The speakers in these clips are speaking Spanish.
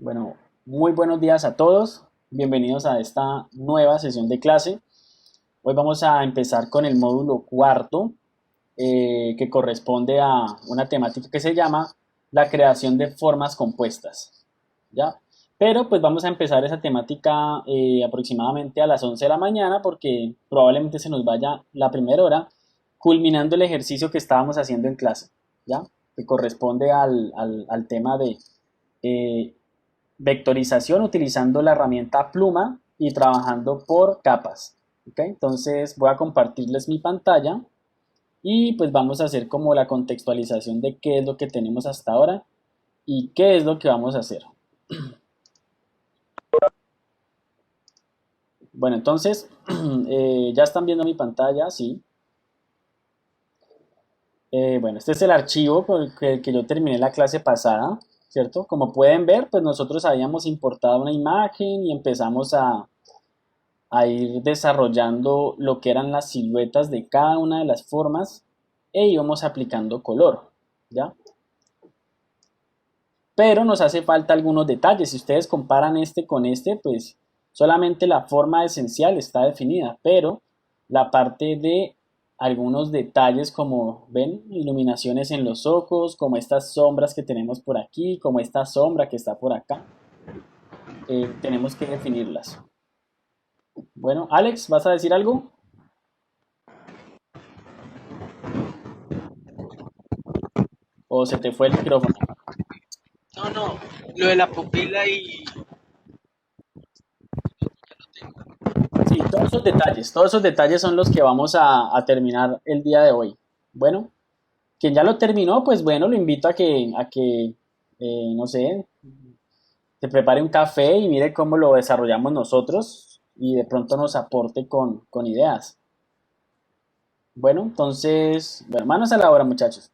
Bueno, muy buenos días a todos. Bienvenidos a esta nueva sesión de clase. Hoy vamos a empezar con el módulo cuarto, que corresponde a una temática que se llama la creación de formas compuestas. ¿Ya? Pero pues vamos a empezar esa temática aproximadamente a las 11 de la mañana porque probablemente se nos vaya la primera hora culminando el ejercicio que estábamos haciendo en clase, ¿ya? Que corresponde al tema de eh, vectorización utilizando la herramienta pluma y trabajando por capas. ¿Okay? Entonces voy a compartirles mi pantalla y pues vamos a hacer como la contextualización de qué es lo que tenemos hasta ahora y qué es lo que vamos a hacer. Bueno, entonces ya están viendo mi pantalla, sí. Bueno, este es el archivo con el que yo terminé la clase pasada, ¿cierto? Como pueden ver, pues nosotros habíamos importado una imagen y empezamos a ir desarrollando lo que eran las siluetas de cada una de las formas e íbamos aplicando color, ¿ya? Pero nos hace falta algunos detalles. Si ustedes comparan este con este, pues solamente la forma esencial está definida, pero la parte de algunos detalles como ven, iluminaciones en los ojos, como estas sombras que tenemos por aquí, como esta sombra que está por acá, tenemos que definirlas. Bueno, Alex, ¿vas a decir algo? ¿O se te fue el micrófono? No, no, lo de la pupila y Sí, todos esos detalles son los que vamos a terminar el día de hoy. Bueno, quien ya lo terminó, pues bueno, lo invito a que no sé, se prepare un café y mire cómo lo desarrollamos nosotros y de pronto nos aporte con ideas. Bueno, entonces, bueno, manos a la obra, muchachos.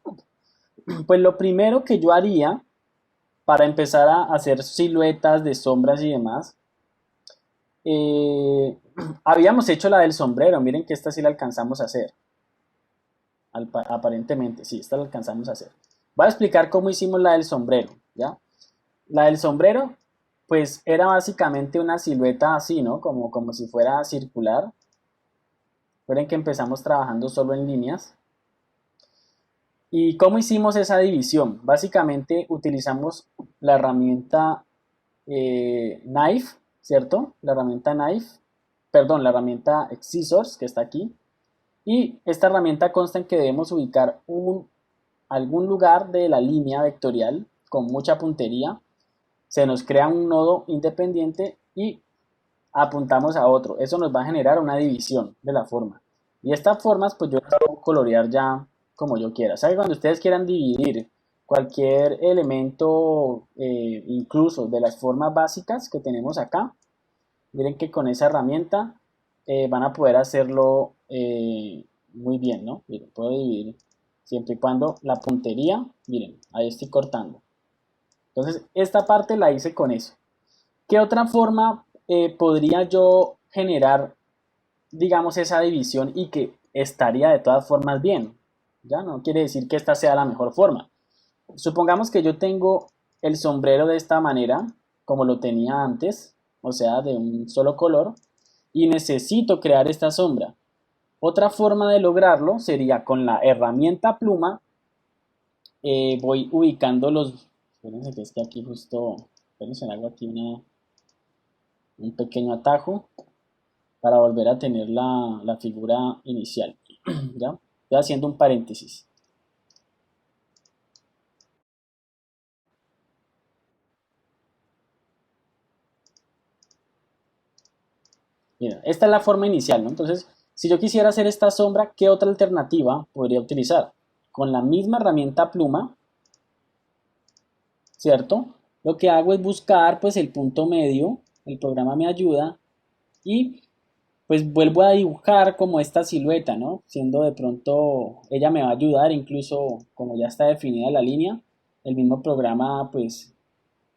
Pues lo primero que yo haría para empezar a hacer siluetas de sombras y demás, eh, habíamos hecho la del sombrero, miren que esta sí la alcanzamos a hacer. Aparentemente, sí, esta la alcanzamos a hacer. Voy a explicar cómo hicimos la del sombrero, ¿ya? La del sombrero, pues era básicamente una silueta así, ¿no? Como si fuera circular. Recuerden que empezamos trabajando solo en líneas. ¿Y cómo hicimos esa división? Básicamente utilizamos la herramienta Knife, ¿cierto? La herramienta Knife, perdón, la herramienta Scissors que está aquí. Y esta herramienta consta en que debemos ubicar algún lugar de la línea vectorial con mucha puntería. Se nos crea un nodo independiente y apuntamos a otro. Eso nos va a generar una división de la forma. Y estas formas, pues yo las puedo colorear ya como yo quiera. ¿Saben? Cuando ustedes quieran dividir cualquier elemento, incluso de las formas básicas que tenemos acá, miren que con esa herramienta van a poder hacerlo muy bien, ¿no? Miren, puedo dividir siempre y cuando la puntería, miren, ahí estoy cortando. Entonces, esta parte la hice con eso. ¿Qué otra forma podría yo generar, digamos, esa división y que estaría de todas formas bien? Ya no quiere decir que esta sea la mejor forma. Supongamos que yo tengo el sombrero de esta manera, como lo tenía antes, o sea, de un solo color, y necesito crear esta sombra. Otra forma de lograrlo sería con la herramienta pluma, voy ubicando los... Espérense que esté aquí justo... Espérense, hago aquí un pequeño atajo para volver a tener la figura inicial. ¿Ya? Estoy haciendo un paréntesis. Mira, esta es la forma inicial, ¿no? Entonces, si yo quisiera hacer esta sombra, ¿qué otra alternativa podría utilizar? Con la misma herramienta pluma, ¿cierto? Lo que hago es buscar pues el punto medio, el programa me ayuda y pues vuelvo a dibujar como esta silueta, ¿no? Siendo de pronto, ella me va a ayudar, incluso como ya está definida la línea, el mismo programa pues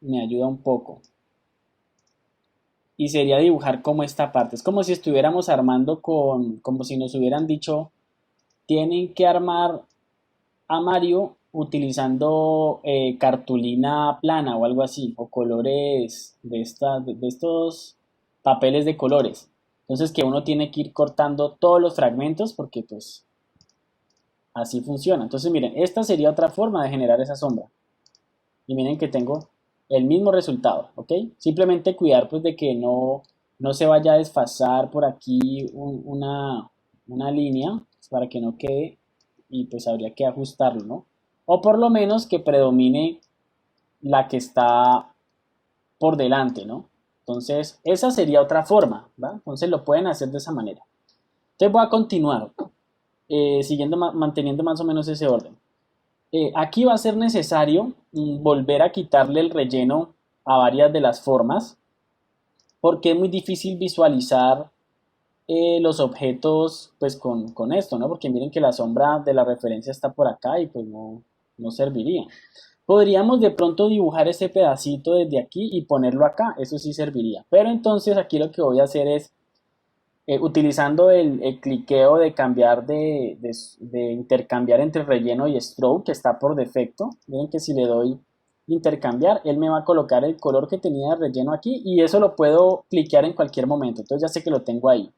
me ayuda un poco. Y sería dibujar como esta parte. Es como si estuviéramos armando como si nos hubieran dicho, tienen que armar a Mario utilizando cartulina plana o algo así, o colores de estos papeles de colores. Entonces que uno tiene que ir cortando todos los fragmentos porque pues así funciona. Entonces miren, esta sería otra forma de generar esa sombra. Y miren que tengo el mismo resultado, ¿ok? Simplemente cuidar pues de que no se vaya a desfasar por aquí una línea para que no quede y pues habría que ajustarlo, ¿no? O por lo menos que predomine la que está por delante, ¿no? Entonces, esa sería otra forma, ¿va? Entonces lo pueden hacer de esa manera. Entonces voy a continuar, siguiendo, manteniendo más o menos ese orden. Aquí va a ser necesario volver a quitarle el relleno a varias de las formas, porque es muy difícil visualizar los objetos pues con esto, ¿no? Porque miren que la sombra de la referencia está por acá y pues no serviría. Podríamos de pronto dibujar ese pedacito desde aquí y ponerlo acá, eso sí serviría. Pero entonces aquí lo que voy a hacer es, utilizando el cliqueo de cambiar de intercambiar entre relleno y stroke que está por defecto, miren que si le doy intercambiar, él me va a colocar el color que tenía de relleno aquí y eso lo puedo cliquear en cualquier momento, entonces ya sé que lo tengo ahí.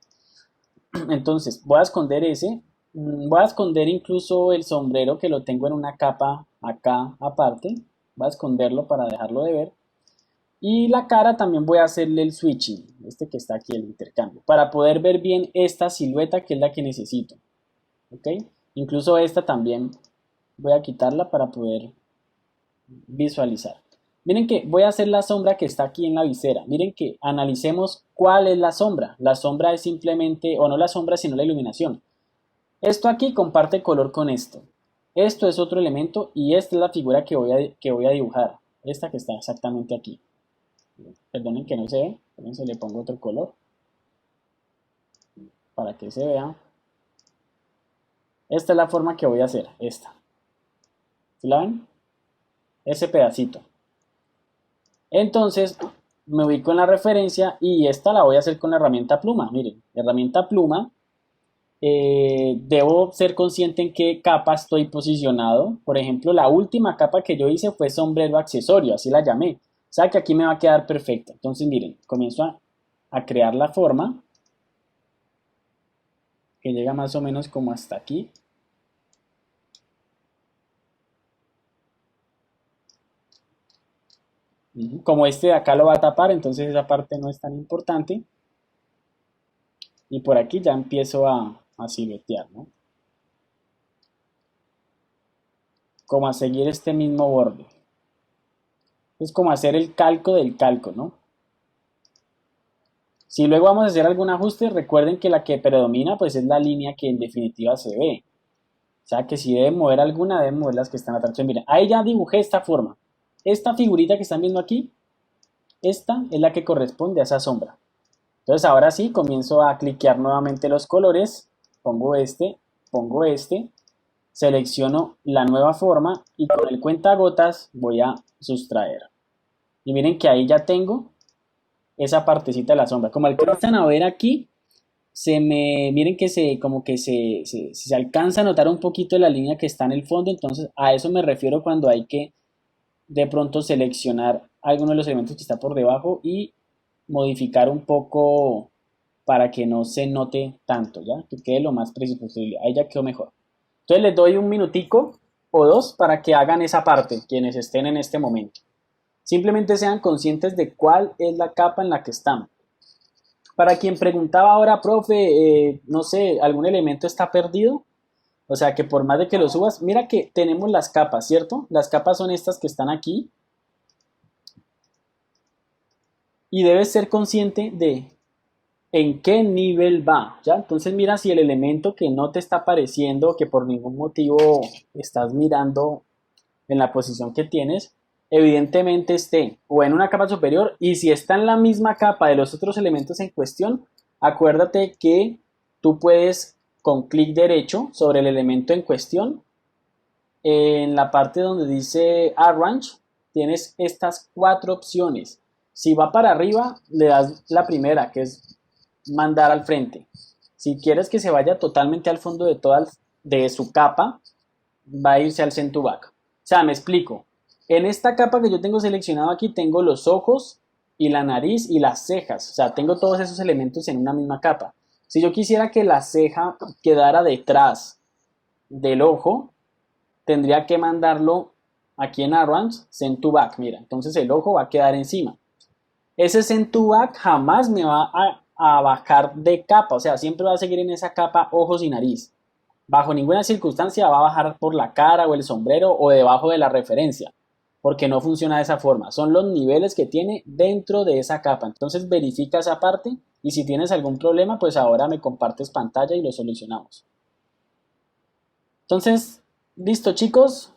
Entonces voy a esconder ese, voy a esconder incluso el sombrero que lo tengo en una capa acá aparte, voy a esconderlo para dejarlo de ver. Y la cara también voy a hacerle el switching, este que está aquí, el intercambio, para poder ver bien esta silueta que es la que necesito. ¿Ok? Incluso esta también voy a quitarla para poder visualizar. Miren que voy a hacer la sombra que está aquí en la visera. Miren que analicemos cuál es la sombra. La sombra es simplemente, o no la sombra, sino la iluminación. Esto aquí comparte color con esto. Esto es otro elemento y esta es la figura que voy a dibujar. Esta que está exactamente aquí. Perdonen que no se ve. Entonces le pongo otro color para que se vea. Esta es la forma que voy a hacer. Esta. ¿Sí la ven? Ese pedacito. Entonces me ubico en la referencia y esta la voy a hacer con la herramienta pluma. Miren, herramienta pluma. Debo ser consciente en qué capa estoy posicionado. Por ejemplo, la última capa que yo hice fue sombrero accesorio, así la llamé. O sea que aquí me va a quedar perfecta. Entonces miren, comienzo a crear la forma que llega más o menos como hasta aquí. Como este de acá lo va a tapar, entonces esa parte no es tan importante. Y por aquí ya empiezo a siluetear, ¿no? Como a seguir este mismo borde. Es como hacer el calco del calco, ¿no? Si luego vamos a hacer algún ajuste, recuerden que la que predomina pues es la línea que en definitiva se ve. O sea que si deben mover alguna, deben mover las que están atrás. Entonces, miren, ahí ya dibujé esta forma. Esta figurita que están viendo aquí, esta es la que corresponde a esa sombra. Entonces ahora sí, comienzo a cliquear nuevamente los colores. Pongo este, selecciono la nueva forma y con el cuentagotas voy a sustraer. Y miren que ahí ya tengo esa partecita de la sombra. Como alcanzan a ver aquí, miren que se alcanza a notar un poquito de la línea que está en el fondo, entonces a eso me refiero cuando hay que de pronto seleccionar alguno de los elementos que está por debajo y modificar un poco para que no se note tanto, ¿ya? Que quede lo más preciso posible. Ahí ya quedó mejor. Entonces les doy un minutico o dos para que hagan esa parte, quienes estén en este momento. Simplemente sean conscientes de cuál es la capa en la que están. Para quien preguntaba ahora, profe, no sé, ¿algún elemento está perdido? O sea, que por más de que lo subas, mira que tenemos las capas, ¿cierto? Las capas son estas que están aquí. Y debes ser consciente de en qué nivel va, ¿ya? Entonces mira si el elemento que no te está apareciendo, que por ningún motivo estás mirando en la posición que tienes, evidentemente esté o en una capa superior, y si está en la misma capa de los otros elementos en cuestión, acuérdate que tú puedes con clic derecho sobre el elemento en cuestión, en la parte donde dice Arrange, tienes estas 4 opciones. Si va para arriba, le das la primera, que es mandar al frente. Si quieres que se vaya totalmente al fondo de su capa, va a irse al send to back. sea, me explico. En esta capa que yo tengo seleccionado aquí tengo los ojos y la nariz y las cejas. O sea, tengo todos esos elementos en una misma capa. Si yo quisiera que la ceja quedara detrás del ojo, tendría que mandarlo aquí en Arrange, Send to Back. Mira, entonces el ojo va a quedar encima. Ese Send to Back jamás me va a bajar de capa. O sea, siempre va a seguir en esa capa ojos y nariz. Bajo ninguna circunstancia va a bajar por la cara o el sombrero o debajo de la referencia, porque no funciona de esa forma. Son los niveles que tiene dentro de esa capa. Entonces verifica esa parte y si tienes algún problema, pues ahora me compartes pantalla y lo solucionamos. Entonces, listo chicos.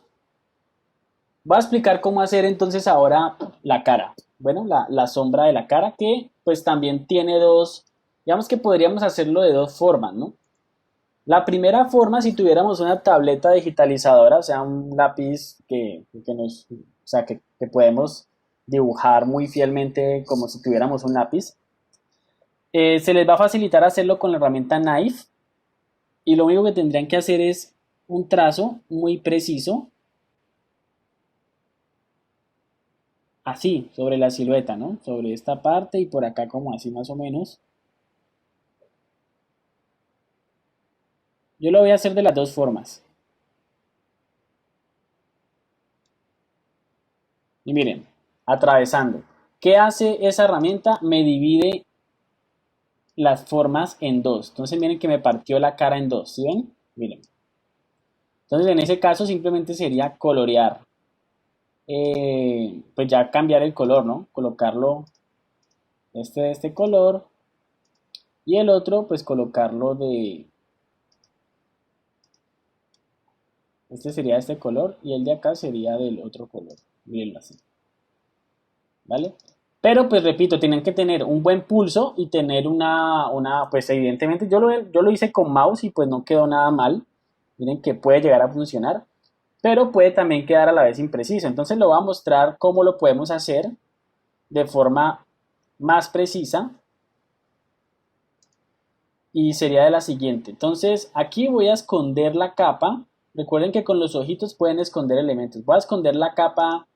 Voy a explicar cómo hacer entonces ahora la cara. Bueno, la sombra de la cara que pues también tiene dos, digamos que podríamos hacerlo de dos formas, ¿no? La primera forma, si tuviéramos una tableta digitalizadora, o sea, un lápiz o sea, que podemos dibujar muy fielmente como si tuviéramos un lápiz, se les va a facilitar hacerlo con la herramienta Knife y lo único que tendrían que hacer es un trazo muy preciso, así, sobre la silueta, ¿no? Sobre esta parte y por acá como así más o menos. Yo lo voy a hacer de las dos formas. Y miren, atravesando. ¿Qué hace esa herramienta? Me divide las formas en dos. Entonces miren que me partió la cara en dos. ¿Sí ven? Miren. Entonces en ese caso simplemente sería colorear. Pues ya cambiar el color, ¿no? Colocarlo de este color. Y el otro pues colocarlo de... Este sería este color y el de acá sería del otro color. Mirenlo así. ¿Vale? Pero pues repito, tienen que tener un buen pulso y tener pues evidentemente yo lo hice con mouse y pues no quedó nada mal. Miren que puede llegar a funcionar, pero puede también quedar a la vez impreciso. Entonces lo voy a mostrar cómo lo podemos hacer de forma más precisa. Y sería de la siguiente. Entonces aquí voy a esconder la capa. Recuerden que con los ojitos pueden esconder elementos. Voy a esconder la capa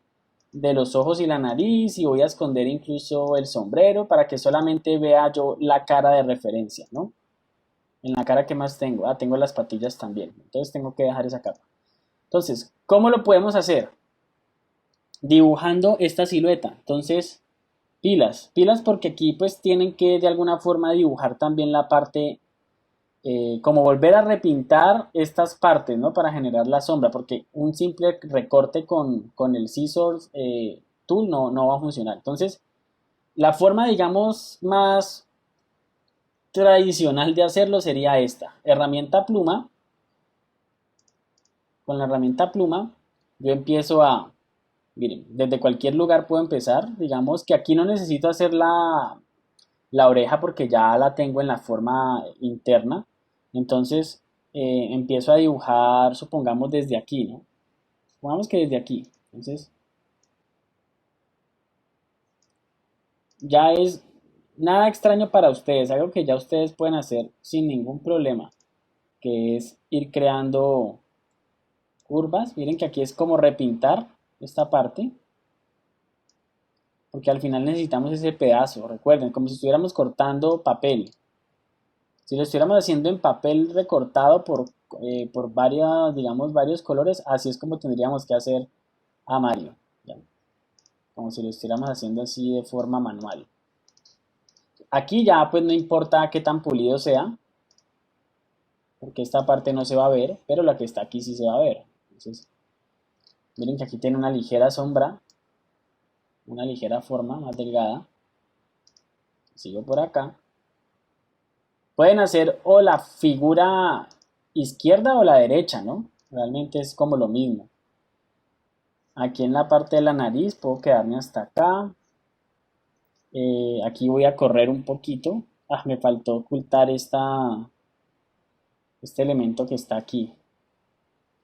de los ojos y la nariz y voy a esconder incluso el sombrero para que solamente vea yo la cara de referencia, ¿no? En la cara que más tengo, tengo las patillas también, entonces tengo que dejar esa capa. Entonces, ¿cómo lo podemos hacer? Dibujando esta silueta. Entonces, pilas porque aquí pues tienen que de alguna forma dibujar también la parte, como volver a repintar estas partes, ¿no? Para generar la sombra, porque un simple recorte con el Scissors Tool no va a funcionar. Entonces, la forma, digamos, más tradicional de hacerlo sería esta. Herramienta pluma. Con la herramienta pluma, yo empiezo miren, desde cualquier lugar puedo empezar. Digamos que aquí no necesito hacer la oreja porque ya la tengo en la forma interna. Entonces empiezo a dibujar, supongamos desde aquí, ¿no? Supongamos que desde aquí. Entonces ya es nada extraño para ustedes, algo que ya ustedes pueden hacer sin ningún problema, que es ir creando curvas. Miren que aquí es como repintar esta parte, porque al final necesitamos ese pedazo, recuerden, como si estuviéramos cortando papel. Si lo estuviéramos haciendo en papel recortado por varias, digamos, varios colores, así es como tendríamos que hacer a Mario, ¿ya? Como si lo estuviéramos haciendo así de forma manual. Aquí ya pues no importa qué tan pulido sea, porque esta parte no se va a ver, pero la que está aquí sí se va a ver. Entonces, miren que aquí tiene una ligera sombra, una ligera forma más delgada. Sigo por acá. Pueden hacer o la figura izquierda o la derecha, ¿no? Realmente es como lo mismo. Aquí en la parte de la nariz puedo quedarme hasta acá. Aquí voy a correr un poquito. Me faltó ocultar este elemento que está aquí.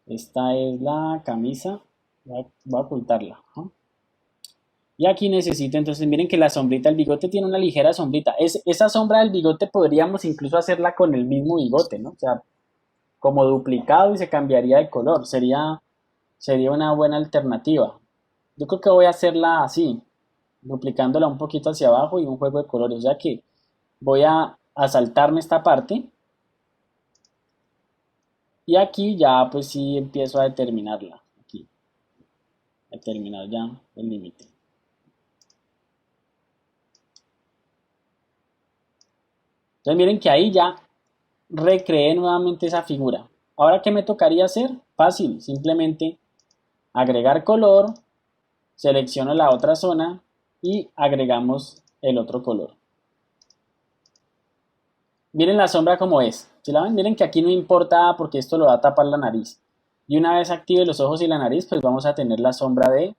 Esta es la camisa. Voy a ocultarla, ¿no? Y aquí necesito, entonces miren que la sombrita del bigote tiene una ligera sombrita. Esa sombra del bigote podríamos incluso hacerla con el mismo bigote, ¿no? O sea, como duplicado y se cambiaría de color. Sería sería una buena alternativa. Yo creo que voy a hacerla así, duplicándola un poquito hacia abajo y un juego de colores, ya que voy a saltarme esta parte y aquí ya pues sí empiezo a determinarla, aquí, a determinar ya el límite. Entonces miren que ahí ya recreé nuevamente esa figura. Ahora, ¿qué me tocaría hacer? Fácil, simplemente agregar color, selecciono la otra zona y agregamos el otro color. Miren la sombra como es. ¿Sí la ven? Miren que aquí no importa porque esto lo va a tapar la nariz. Y una vez active los ojos y la nariz, pues vamos a tener la sombra de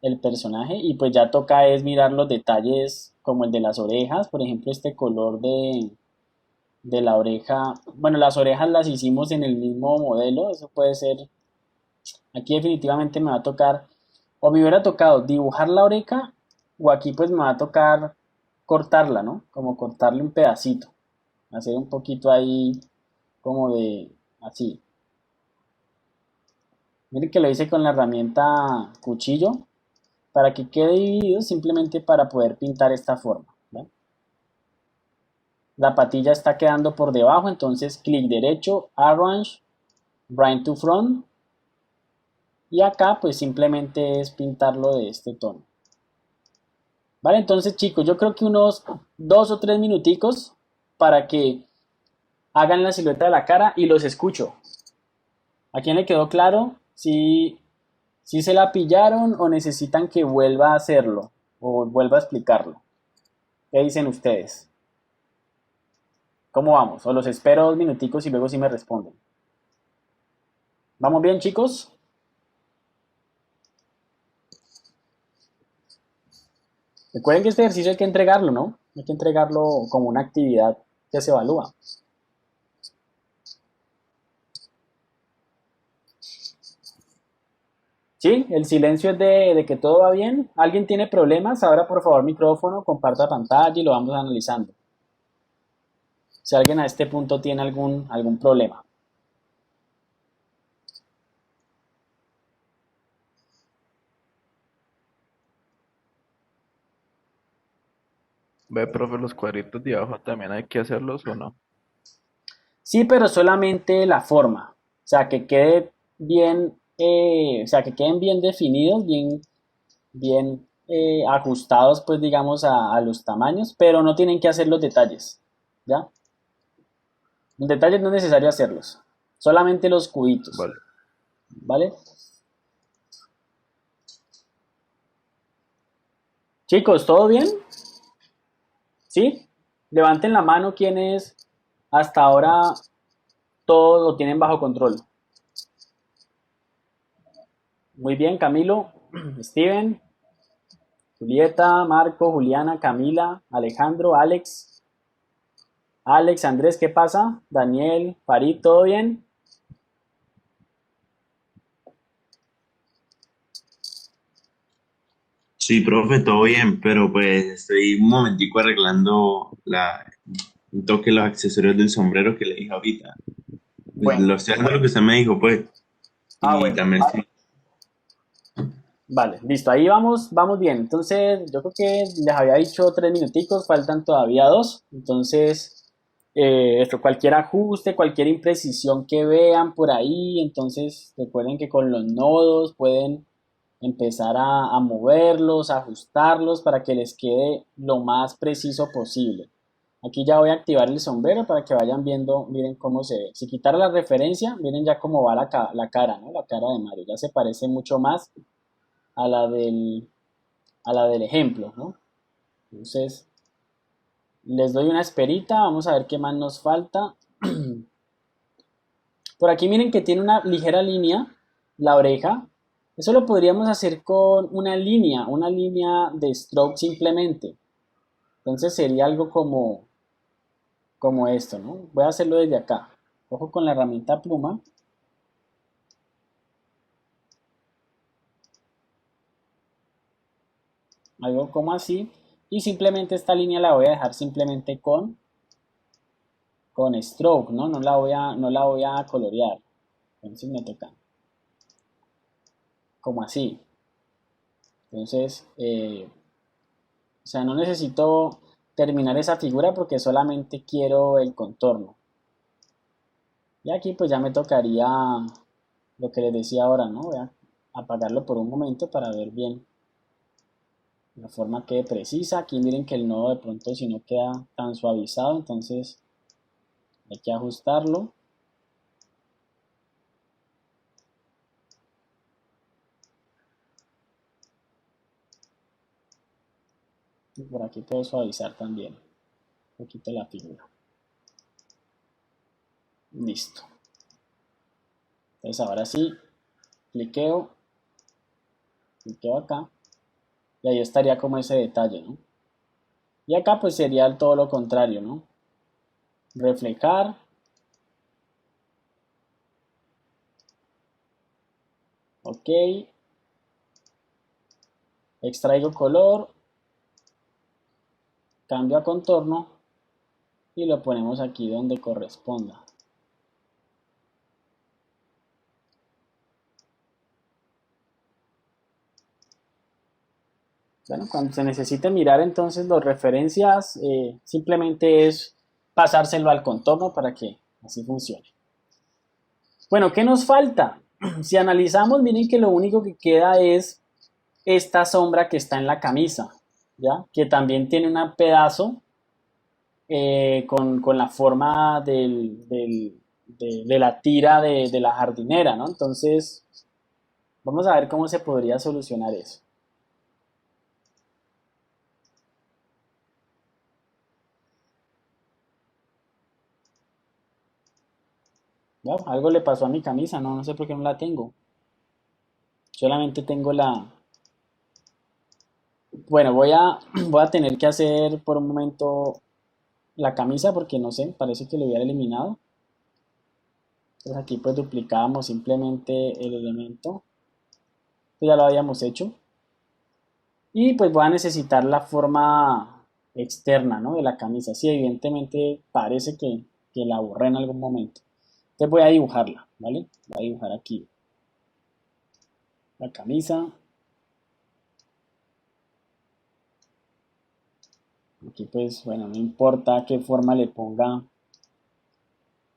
el personaje y pues ya toca es mirar los detalles como el de las orejas, por ejemplo este color de la oreja, bueno las orejas las hicimos en el mismo modelo, eso puede ser, aquí definitivamente me va a tocar, o me hubiera tocado dibujar la oreja o aquí pues me va a tocar cortarla, ¿no? Como cortarle un pedacito, hacer un poquito ahí como de así. Miren que lo hice con la herramienta cuchillo para que quede dividido simplemente para poder pintar esta forma. ¿Ven? La patilla está quedando por debajo, entonces clic derecho, Arrange, Bring to Front y acá pues simplemente es pintarlo de este tono. Vale, entonces chicos, yo creo que unos 2 o 3 minuticos para que hagan la silueta de la cara y los escucho. ¿A quién le quedó claro? Si se la pillaron o necesitan que vuelva a hacerlo o vuelva a explicarlo. ¿Qué dicen ustedes? ¿Cómo vamos? O los espero 2 minuticos y luego sí me responden. ¿Vamos bien, chicos? Recuerden que este ejercicio hay que entregarlo, ¿no? Hay que entregarlo como una actividad que se evalúa. ¿Sí? El silencio es de que todo va bien. ¿Alguien tiene problemas? Ahora, por favor, micrófono, comparta pantalla y lo vamos analizando. Si alguien a este punto tiene algún problema. Ve, profe, los cuadritos de abajo también hay que hacerlos o no. Sí, pero solamente la forma. O sea, que quede bien, o sea, que queden bien definidos, bien ajustados, pues digamos, a los tamaños, pero no tienen que hacer los detalles. ¿Ya? Los detalles no es necesario hacerlos. Solamente los cubitos. Vale. ¿Vale? Chicos, ¿todo bien? ¿Sí? Levanten la mano quienes hasta ahora todo lo tienen bajo control. Muy bien, Camilo, Steven, Julieta, Marco, Juliana, Camila, Alejandro, Alex, Andrés, ¿qué pasa? Daniel, Farid, ¿todo bien? Sí, profe, todo bien, pero pues estoy un momentico arreglando un toque los accesorios del sombrero que le dije ahorita. Pues Bueno, lo estoy haciendo lo que usted me dijo, pues. Y bueno, también sí. vale, listo, ahí vamos bien. Entonces, yo creo que les había dicho 3 minuticos, faltan todavía 2. Entonces, esto, cualquier ajuste, cualquier imprecisión que vean por ahí, entonces recuerden que con los nodos pueden empezar a moverlos, a ajustarlos para que les quede lo más preciso posible. Aquí ya voy a activar el sombrero para que vayan viendo, miren cómo se ve. Si quitar la referencia, miren ya cómo va la cara, ¿no? La cara de Mario. Ya se parece mucho más a la del ejemplo, ¿no? Entonces, les doy una esperita, vamos a ver qué más nos falta. Por aquí miren que tiene una ligera línea, la oreja. Eso lo podríamos hacer con una línea de stroke simplemente. Entonces sería algo como esto, ¿no? Voy a hacerlo desde acá. Cojo con la herramienta pluma. Algo como así. Y simplemente esta línea la voy a dejar simplemente con stroke, ¿no? No la voy a colorear. Entonces me toca. como así. Entonces, o sea, no necesito terminar esa figura porque solamente quiero el contorno. Y aquí pues ya me tocaría lo que les decía ahora, ¿no? Voy a apagarlo por un momento para ver bien la forma quede precisa. Aquí miren que el nodo de pronto si no queda tan suavizado, entonces hay que ajustarlo. Y por aquí puedo suavizar también un poquito la figura. Listo. Entonces ahora sí, cliqueo acá y ahí estaría como ese detalle, ¿no? Y acá pues sería todo lo contrario, ¿no? Reflejar. Ok. Extraigo color. Cambio a contorno. Y lo ponemos aquí donde corresponda. Bueno, cuando se necesite mirar entonces las referencias, simplemente es pasárselo al contorno para que así funcione. Bueno, ¿qué nos falta? Si analizamos, miren que lo único que queda es esta sombra que está en la camisa, ¿ya? Que también tiene un pedazo con la forma de la tira de la jardinera, ¿no? Entonces, vamos a ver cómo se podría solucionar eso. Wow, algo le pasó a mi camisa, no sé por qué no la tengo. Solamente tengo la... Bueno, voy a tener que hacer por un momento la camisa porque no sé, parece que lo hubiera eliminado. Entonces aquí pues duplicábamos simplemente el elemento. Esto ya lo habíamos hecho. Y pues voy a necesitar la forma externa, ¿no? De la camisa. Sí, evidentemente parece que la borré en algún momento. Entonces voy a dibujarla, ¿vale? Voy a dibujar aquí la camisa. Aquí pues, bueno, no importa qué forma le ponga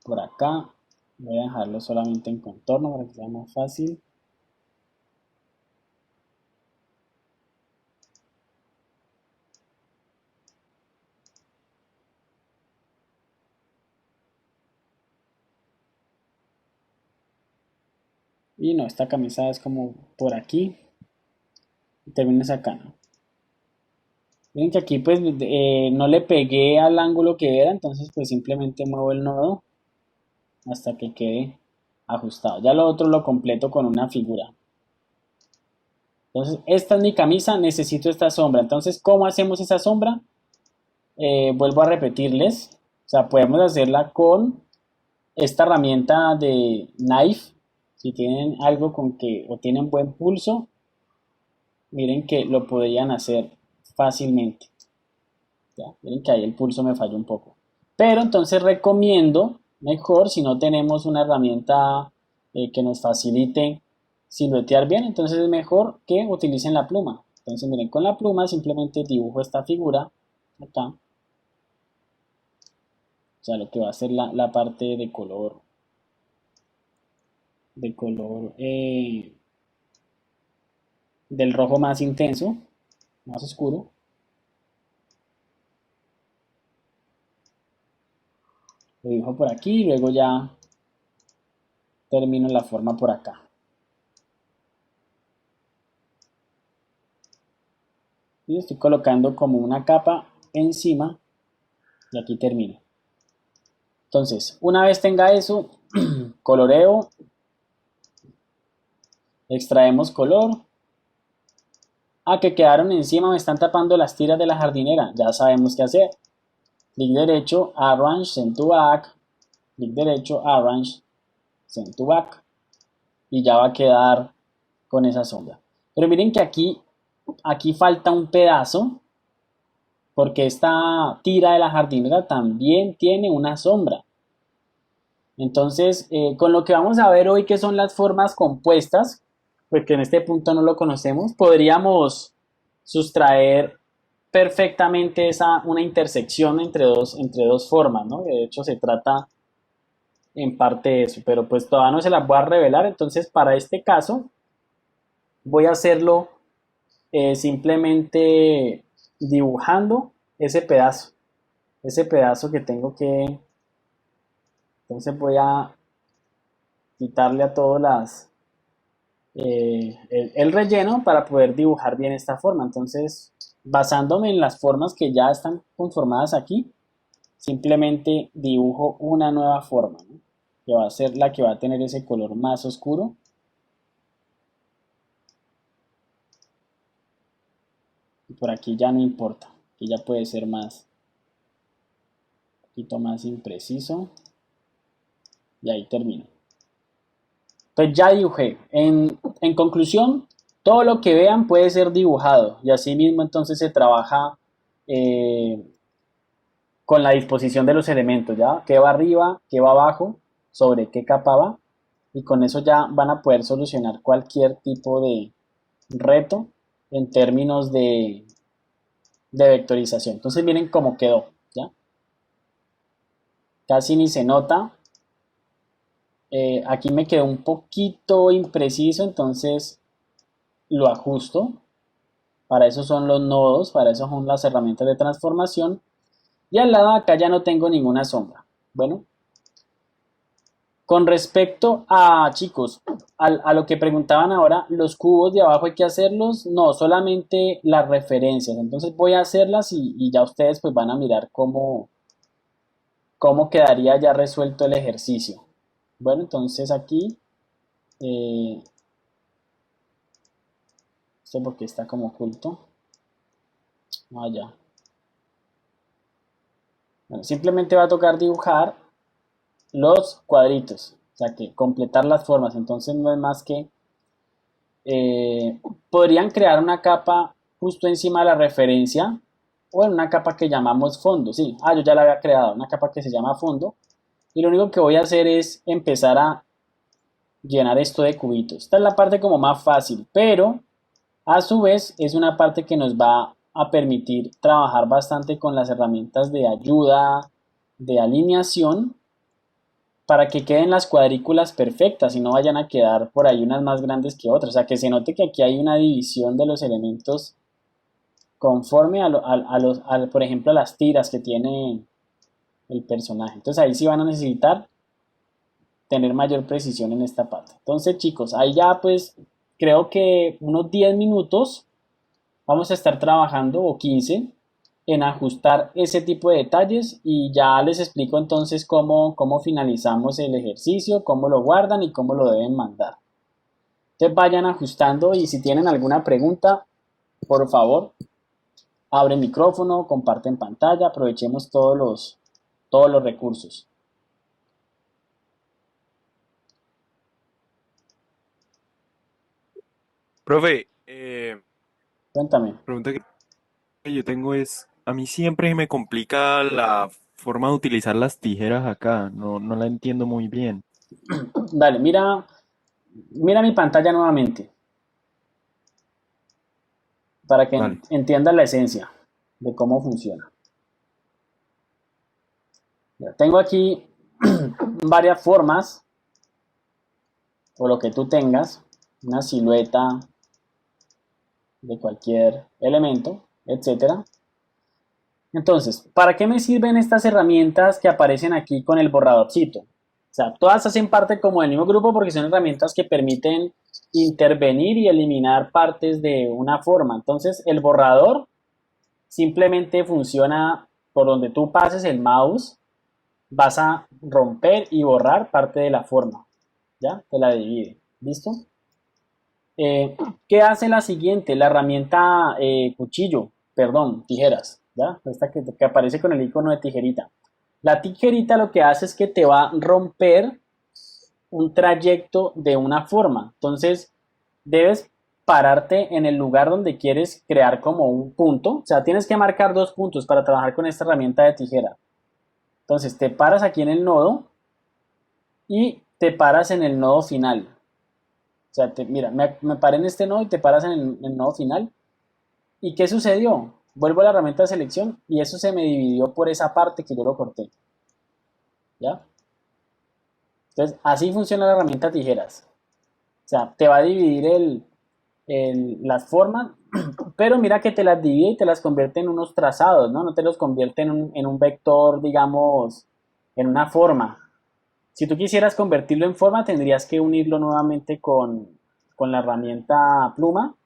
por acá. Voy a dejarlo solamente en contorno para que sea más fácil. Y no, esta camisa es como por aquí. Y terminas acá, ¿no? Miren que aquí pues no le pegué al ángulo que era, entonces pues simplemente muevo el nodo hasta que quede ajustado. Ya lo otro lo completo con una figura. Entonces esta es mi camisa, necesito esta sombra. Entonces, ¿cómo hacemos esa sombra? Vuelvo a repetirles. O sea, podemos hacerla con esta herramienta de Knife. Si tienen algo con que o tienen buen pulso, miren que lo podrían hacer fácilmente. Ya, miren que ahí el pulso me falló un poco. Pero entonces recomiendo mejor si no tenemos una herramienta que nos facilite siluetear bien, entonces es mejor que utilicen la pluma. Entonces miren, con la pluma simplemente dibujo esta figura acá. O sea, lo que va a ser la parte de color del rojo más intenso, más oscuro. Lo dibujo por aquí y luego ya termino la forma por acá. Y estoy colocando como una capa encima y aquí termino. Entonces, una vez tenga eso, coloreo, extraemos color. Ah, que quedaron encima, me están tapando las tiras de la jardinera. Ya sabemos qué hacer. Clic derecho, Arrange, Send to Back. Clic derecho, Arrange, Send to Back. Y ya va a quedar con esa sombra. Pero miren que aquí falta un pedazo. Porque esta tira de la jardinera también tiene una sombra. Entonces, con lo que vamos a ver hoy, que son las formas compuestas, porque en este punto no lo conocemos, podríamos sustraer perfectamente una intersección entre dos formas, ¿no? De hecho, se trata en parte de eso, pero pues todavía no se las voy a revelar. Entonces, para este caso, voy a hacerlo simplemente dibujando ese pedazo que tengo que. Entonces voy a quitarle a todas el relleno para poder dibujar bien esta forma. Entonces, basándome en las formas que ya están conformadas aquí, simplemente dibujo una nueva forma, ¿no? Que va a ser la que va a tener ese color más oscuro. Y por aquí ya no importa, aquí ya puede ser un poquito más impreciso. Y ahí termino. Pues ya dibujé. En conclusión, todo lo que vean puede ser dibujado y así mismo entonces se trabaja con la disposición de los elementos, ¿ya? ¿Qué va arriba, qué va abajo, sobre qué capa va? Y con eso ya van a poder solucionar cualquier tipo de reto en términos de vectorización. Entonces miren cómo quedó, ¿ya? Casi ni se nota. Aquí me quedó un poquito impreciso, entonces lo ajusto. Para eso son los nodos, para eso son las herramientas de transformación. Y al lado de acá ya no tengo ninguna sombra. Bueno, con respecto a, chicos, a lo que preguntaban ahora, los cubos de abajo hay que hacerlos, no, solamente las referencias. Entonces voy a hacerlas y ya ustedes pues van a mirar cómo quedaría ya resuelto el ejercicio. Bueno, entonces aquí, esto porque está como oculto. Ya. Bueno, simplemente va a tocar dibujar los cuadritos, o sea que completar las formas. Entonces no es más que podrían crear una capa justo encima de la referencia o en una capa que llamamos fondo. Sí, yo ya la había creado, una capa que se llama fondo, y lo único que voy a hacer es empezar a llenar esto de cubitos. Esta es la parte como más fácil, pero a su vez es una parte que nos va a permitir trabajar bastante con las herramientas de ayuda, de alineación, para que queden las cuadrículas perfectas y no vayan a quedar por ahí unas más grandes que otras. O sea, que se note que aquí hay una división de los elementos conforme por ejemplo, a las tiras que tiene el personaje. Entonces ahí sí van a necesitar tener mayor precisión en esta parte. Entonces, chicos, ahí ya pues creo que unos 10 minutos vamos a estar trabajando, o 15, en ajustar ese tipo de detalles, y ya les explico entonces cómo finalizamos el ejercicio, cómo lo guardan y cómo lo deben mandar. Entonces vayan ajustando, y si tienen alguna pregunta, por favor, abren micrófono, comparten pantalla, aprovechemos todos los recursos. Profe, Cuéntame. pregunta que yo tengo es, a mí siempre me complica la forma de utilizar las tijeras acá, no la entiendo muy bien. Dale, mira mi pantalla nuevamente para que Vale. entiendas la esencia de cómo funciona. Ya, tengo aquí varias formas, o lo que tú tengas, una silueta de cualquier elemento, etcétera. Entonces, ¿para qué me sirven estas herramientas que aparecen aquí con el borradorcito? O sea, todas hacen parte como del mismo grupo porque son herramientas que permiten intervenir y eliminar partes de una forma. Entonces, el borrador simplemente funciona por donde tú pases el mouse, vas a romper y borrar parte de la forma. ¿Ya? Te la divide. ¿Listo? ¿Qué hace la siguiente? La herramienta tijeras, ¿ya? Esta que aparece con el icono de tijerita. La tijerita lo que hace es que te va a romper un trayecto de una forma. Entonces, debes pararte en el lugar donde quieres crear como un punto. O sea, tienes que marcar 2 puntos para trabajar con esta herramienta de tijera. Entonces, te paras aquí en el nodo y te paras en el nodo final. O sea, mira, me paré en este nodo y te paras en el nodo final. ¿Y qué sucedió? Vuelvo a la herramienta de selección y eso se me dividió por esa parte que yo lo corté. ¿Ya? Entonces, así funciona la herramienta tijeras. O sea, te va a dividir las formas, pero mira que te las divide y te las convierte en unos trazados, ¿no? No te los convierte en un vector, digamos, en una forma. Si tú quisieras convertirlo en forma, tendrías que unirlo nuevamente con la herramienta pluma,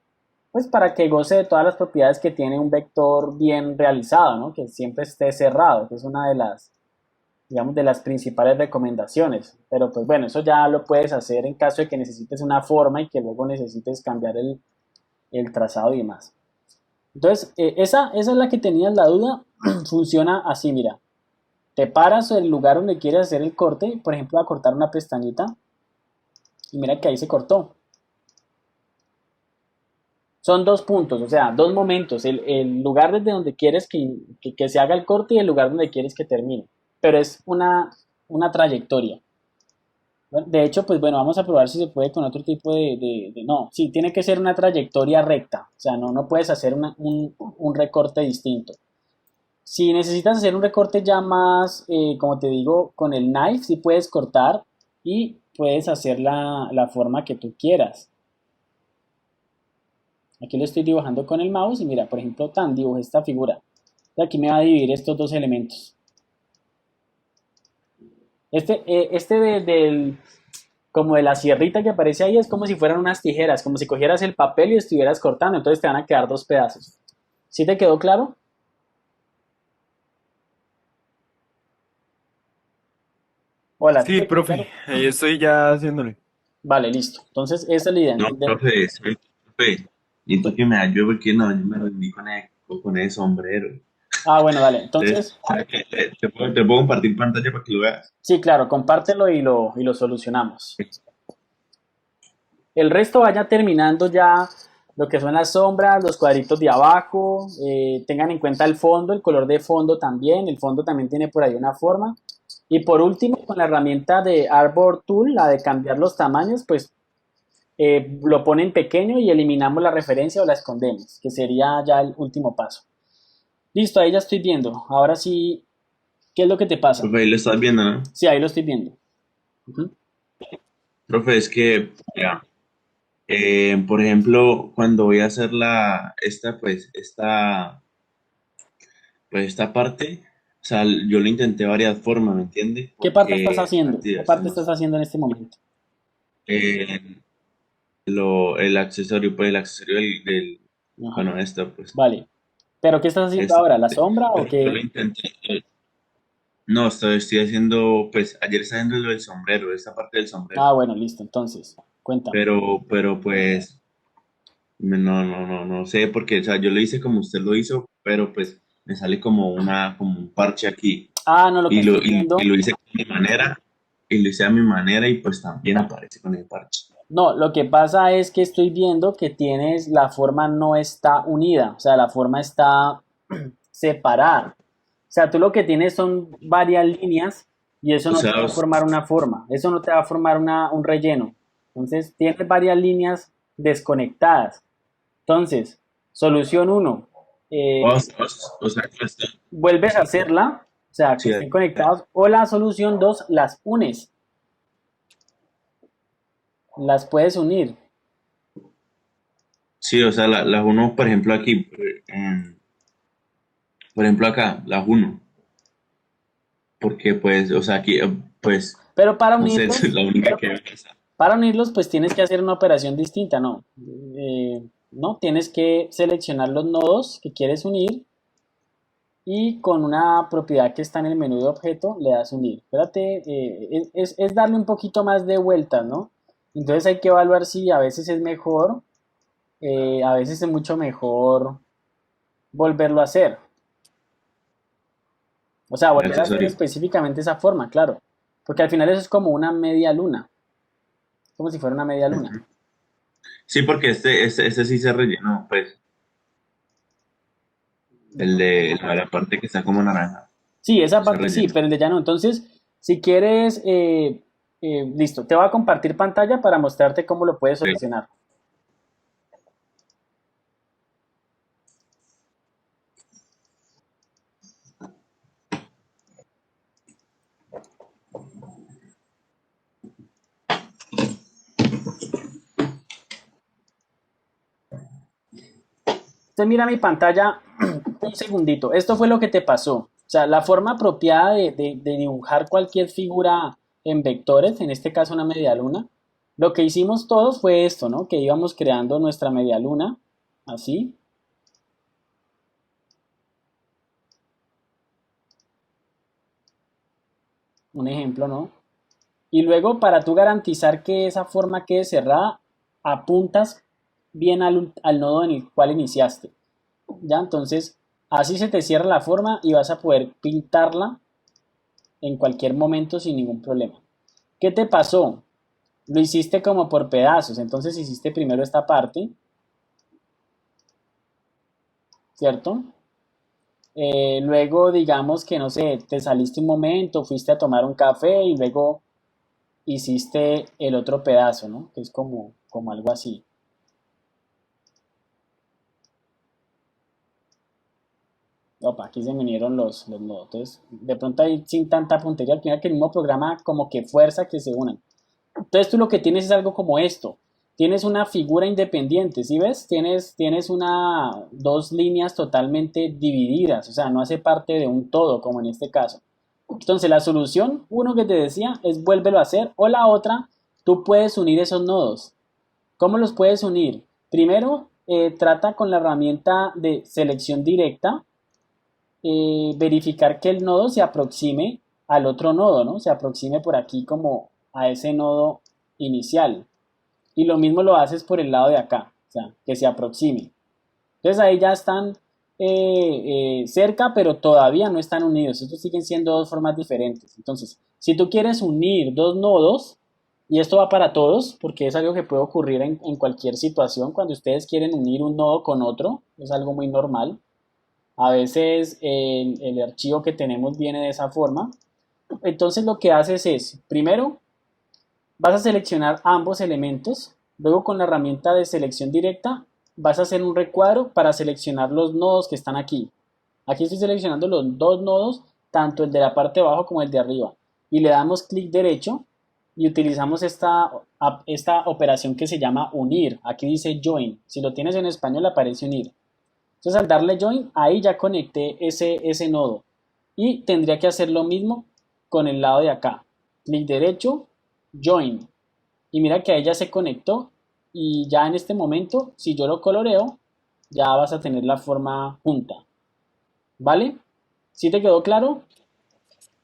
pues para que goce de todas las propiedades que tiene un vector bien realizado, ¿no? Que siempre esté cerrado, que es una de las, digamos, de las principales recomendaciones. Pero pues bueno, eso ya lo puedes hacer en caso de que necesites una forma y que luego necesites cambiar el trazado y demás. Entonces, esa es la que tenías la duda. Funciona así, mira. Te paras en el lugar donde quieres hacer el corte, por ejemplo, a cortar una pestañita, y mira que ahí se cortó. Son dos puntos, o sea, dos momentos, el lugar desde donde quieres que se haga el corte y el lugar donde quieres que termine, pero es una trayectoria. Bueno, de hecho, pues bueno, vamos a probar si se puede con otro tipo no, sí, tiene que ser una trayectoria recta, o sea, no puedes hacer un recorte distinto. Si necesitas hacer un recorte ya más, como te digo, con el knife, sí puedes cortar y puedes hacer la forma que tú quieras. Aquí lo estoy dibujando con el mouse y mira, por ejemplo, dibujé esta figura. Y aquí me va a dividir estos dos elementos. Como de la sierrita que aparece ahí es como si fueran unas tijeras, como si cogieras el papel y estuvieras cortando, entonces te van a quedar dos pedazos. ¿Sí te quedó claro? Hola, ¿sí Sí, te quedó claro? profe, ahí estoy ya haciéndole. Vale, listo. Entonces, esa es la idea. No, profe, profe, necesito que me ayude porque no, yo me rendí con el sombrero. Ah, bueno, dale. Entonces, Entonces, o sea, te puedo compartir pantalla para que lo veas. sí, claro, compártelo y lo solucionamos. El resto vaya terminando ya lo que son las sombras, los cuadritos de abajo. Tengan en cuenta el fondo, el color de fondo también. El fondo también tiene por ahí una forma. Y por último, con la herramienta de Artboard Tool, la de cambiar los tamaños, pues lo ponen pequeño y eliminamos la referencia o la escondemos, que sería ya el último paso. Listo, ahí ya estoy viendo. Ahora sí, ¿qué es lo que te pasa? Profe, ahí lo estás viendo, ¿no? Sí, ahí lo estoy viendo. Ujú. Profe, es que, ya, por ejemplo, cuando voy a hacer esta parte, o sea, yo lo intenté varias formas, ¿me entiendes? ¿Qué parte estás Porque, haciendo? así ¿Qué parte hacemos, estás haciendo en este momento? eh, el accesorio Ajá. bueno, esto, pues, Vale. ¿Pero qué estás haciendo esta ahora? ¿La parte. sombra o Pero yo lo qué? intenté, no, estoy haciendo, pues, ayer estaba haciendo lo del sombrero, esta parte del sombrero, Ah, bueno, listo. Entonces, cuéntame. pero, pues, no sé, porque, o sea, yo lo hice como usted lo hizo, pero, pues, me sale como un parche aquí, Ah, no, lo que y lo, estoy y, y viendo. lo hice a mi manera, y lo hice a mi manera, y pues también aparece con el parche. No, lo que pasa es que estoy viendo que tienes, la forma no está unida, o sea, la forma está separada. O sea, tú lo que tienes son varias líneas y eso O no te sea, va a formar una forma, eso no te va a formar un relleno. Entonces, tienes varias líneas desconectadas. Entonces, solución uno, o sea, que vuelves a hacerla, o sea, que sí, estén conectados, o la solución 2 las unes, las puedes unir. sí, o sea, las uno, por ejemplo, aquí, por ejemplo, acá, las uno, porque, pues, o sea, aquí, pues, Pero no sé, es la única que veo. para unirlos, pues tienes que hacer una operación distinta, ¿no? ¿No? Tienes que seleccionar los nodos que quieres unir y con una propiedad que está en el menú de objeto le das unir. Espérate, es darle un poquito más de vueltas, ¿no? Entonces hay que evaluar si a veces es mejor, a veces es mucho mejor volverlo a hacer. O sea, El volver a hacer accesorio. específicamente esa forma, claro. Porque al final eso es como una media luna, como si fuera una media luna. Ujú. Sí, porque este sí se rellenó, pues, el de la parte que está como naranja, Sí, esa se parte sí, rellenó. pero el de ya no. Entonces, si quieres, Listo, te voy a compartir pantalla para mostrarte cómo lo puedes solucionar. Entonces mira mi pantalla un segundito. Esto fue lo que te pasó. O sea, la forma apropiada de dibujar cualquier figura en vectores, en este caso una media luna, lo que hicimos todos fue esto, ¿no? Que íbamos creando nuestra media luna, así. Un ejemplo, ¿no? Y luego, para tú garantizar que esa forma quede cerrada, apuntas bien al nodo en el cual iniciaste. ¿Ya? Entonces, así se te cierra la forma y vas a poder pintarla en cualquier momento sin ningún problema. ¿Qué te pasó? Lo hiciste como por pedazos. Entonces hiciste primero esta parte, ¿cierto? Luego, digamos que, no sé, te saliste un momento, fuiste a tomar un café y luego hiciste el otro pedazo, ¿no? Que es como algo así. Opa, aquí se me unieron los nodos. Entonces, de pronto ahí sin tanta puntería, al final que el mismo programa como que fuerza que se unan. Entonces tú lo que tienes es algo como esto. Tienes una figura independiente, ¿sí ves? Tienes dos líneas totalmente divididas, o sea, no hace parte de un todo, como en este caso. Entonces la solución, uno que te decía, es vuélvelo a hacer, o la otra, tú puedes unir esos nodos. ¿Cómo los puedes unir? Primero, trata con la herramienta de selección directa, verificar que el nodo se aproxime al otro nodo, ¿no? Se aproxime por aquí como a ese nodo inicial. Y lo mismo lo haces por el lado de acá, o sea, que se aproxime. Entonces ahí ya están cerca, pero todavía no están unidos. Estos siguen siendo dos formas diferentes. Entonces, si tú quieres unir dos nodos, y esto va para todos, porque es algo que puede ocurrir en cualquier situación, cuando ustedes quieren unir un nodo con otro, es algo muy normal. A veces el archivo que tenemos viene de esa forma. Entonces lo que haces es, primero, vas a seleccionar ambos elementos, luego con la herramienta de selección directa vas a hacer un recuadro para seleccionar los nodos que están aquí. Aquí estoy seleccionando los dos nodos, tanto el de la parte de abajo como el de arriba. Y le damos clic derecho y utilizamos esta operación que se llama unir. Aquí dice join. Si lo tienes en español aparece unir. Entonces al darle join, ahí ya conecté ese nodo. Y tendría que hacer lo mismo con el lado de acá. Clic derecho, join. Y mira que ahí ya se conectó. Y ya en este momento, si yo lo coloreo, ya vas a tener la forma junta. ¿Vale? ¿Sí te quedó claro?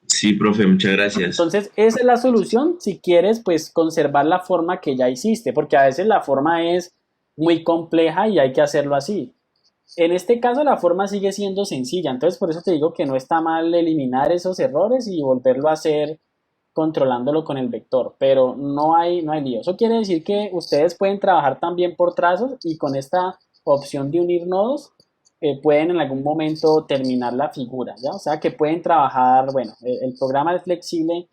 Sí, profe, muchas gracias. Entonces, esa es la solución si quieres, pues, conservar la forma que ya hiciste, porque a veces la forma es muy compleja y hay que hacerlo así. En este caso, la forma sigue siendo sencilla, entonces por eso te digo que no está mal eliminar esos errores y volverlo a hacer controlándolo con el vector, pero no hay lío. Eso quiere decir que ustedes pueden trabajar también por trazos y con esta opción de unir nodos pueden en algún momento terminar la figura, ¿ya? O sea que pueden trabajar, bueno, el programa es flexible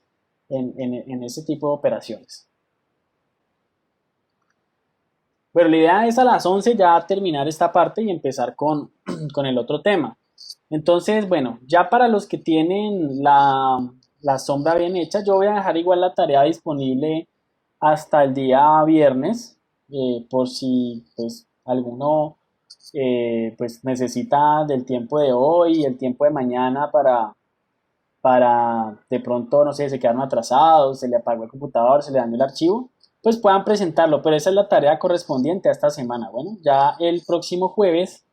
en ese tipo de operaciones. Bueno, la idea es a las 11 ya terminar esta parte y empezar con el otro tema. Entonces, bueno, ya para los que tienen la sombra bien hecha, yo voy a dejar igual la tarea disponible hasta el día viernes, por si pues alguno pues necesita del tiempo de hoy y el tiempo de mañana para de pronto, no sé, se quedaron atrasados, se le apagó el computador, se le dañó el archivo, pues puedan presentarlo, pero esa es la tarea correspondiente a esta semana. Bueno, ya el próximo jueves,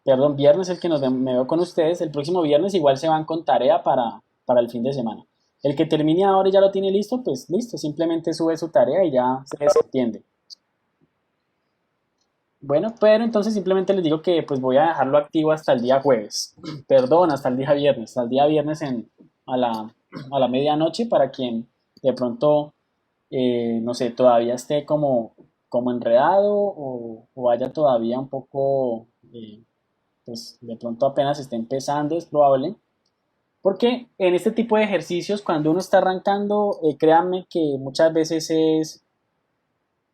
perdón, viernes el que me veo con ustedes, el próximo viernes igual se van con tarea para el fin de semana. El que termine ahora y ya lo tiene listo, pues listo, simplemente sube su tarea y ya se desentiende. Bueno, pero entonces simplemente les digo que pues voy a dejarlo activo hasta el día jueves. Perdón, hasta el día viernes. Hasta el día viernes a la medianoche para quien de pronto, no sé, todavía esté como enredado o vaya todavía un poco, pues de pronto apenas esté empezando, es probable. Porque en este tipo de ejercicios, cuando uno está arrancando, créanme que muchas veces es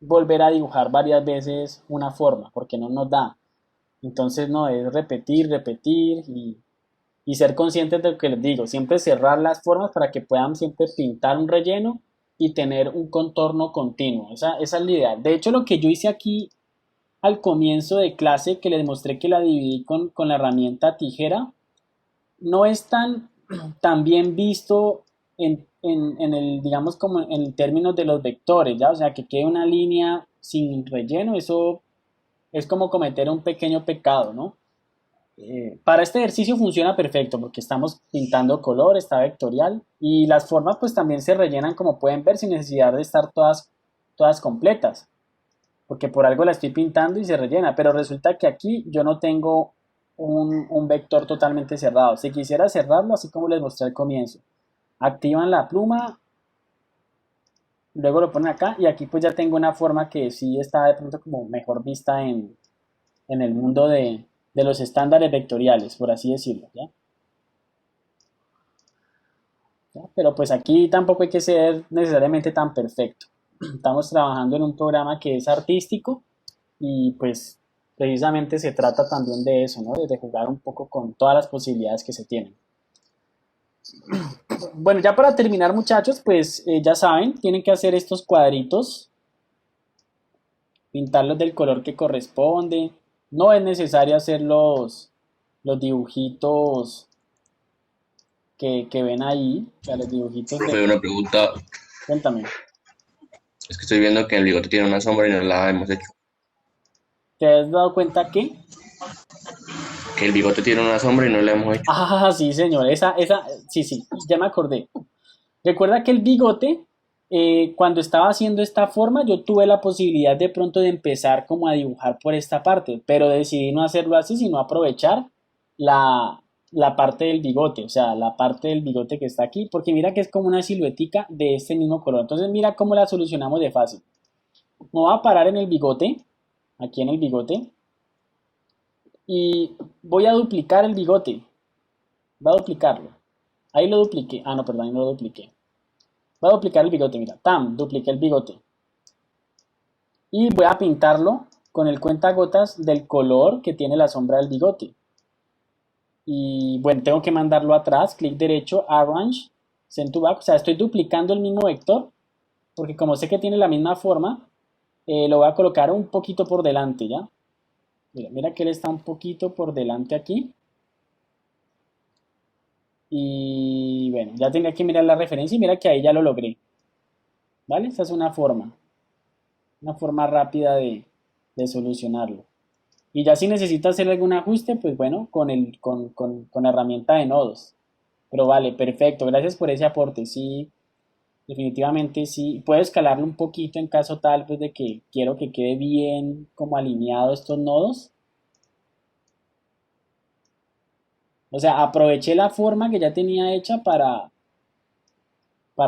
volver a dibujar varias veces una forma, porque no nos da. Entonces, no, es repetir, repetir y ser conscientes de lo que les digo. Siempre cerrar las formas para que puedan siempre pintar un relleno y tener un contorno continuo. Esa es la idea. De hecho, lo que yo hice aquí al comienzo de clase, que les mostré que la dividí con la herramienta tijera, no es tan bien visto en el, digamos, como en términos de los vectores, ¿ya? O sea, que quede una línea sin relleno, eso es como cometer un pequeño pecado, ¿no? Para este ejercicio funciona perfecto porque estamos pintando color, está vectorial y las formas pues también se rellenan como pueden ver sin necesidad de estar todas completas, porque por algo la estoy pintando y se rellena, pero resulta que aquí yo no tengo un vector totalmente cerrado. Si quisiera cerrarlo, así como les mostré al comienzo, activan la pluma, luego lo ponen acá y aquí pues ya tengo una forma que sí está de pronto como mejor vista en el mundo de los estándares vectoriales, por así decirlo, ¿ya? ¿Ya? Pero pues aquí tampoco hay que ser necesariamente tan perfecto. Estamos trabajando en un programa que es artístico y pues precisamente se trata también de eso, ¿no? De jugar un poco con todas las posibilidades que se tienen. Bueno, ya para terminar, muchachos, pues ya saben, tienen que hacer estos cuadritos, pintarlos del color que corresponde. No es necesario hacer los dibujitos que ven ahí, o sea, los dibujitos Profe, de... una pregunta. Cuéntame, Es que estoy viendo que el bigote tiene una sombra y no la hemos hecho. ¿te has dado cuenta que? Que el bigote tiene una sombra y no la hemos hecho. Ah, sí, señor, sí, ya me acordé. Recuerda que el bigote, cuando estaba haciendo esta forma, yo tuve la posibilidad de pronto de empezar como a dibujar por esta parte, pero decidí no hacerlo así, sino aprovechar la parte del bigote, o sea, la parte del bigote que está aquí, porque mira que es como una siluetica de este mismo color. Entonces mira cómo la solucionamos de fácil. Me voy a parar en el bigote, aquí en el bigote, y voy a duplicar el bigote. Voy a duplicarlo. Ahí lo dupliqué. Ah, no, perdón, ahí no lo dupliqué. Voy a duplicar el bigote, mira. Dupliqué el bigote. Y voy a pintarlo con el cuentagotas del color que tiene la sombra del bigote. Y bueno, tengo que mandarlo atrás. Clic derecho, Arrange, Send to Back. O sea, estoy duplicando el mismo vector. Porque como sé que tiene la misma forma, lo voy a colocar un poquito por delante, ¿ya? Mira que él está un poquito por delante aquí. Y bueno, ya tenía que mirar la referencia y mira que ahí ya lo logré. ¿Vale? Esta es una forma rápida de solucionarlo. Y ya si necesito hacer algún ajuste, pues bueno, con la herramienta de nodos. Pero vale, perfecto, gracias por ese aporte. Sí, definitivamente sí. Puedo escalarlo un poquito en caso tal, pues de que quiero que quede bien como alineado estos nodos. O sea, aproveché la forma que ya tenía hecha para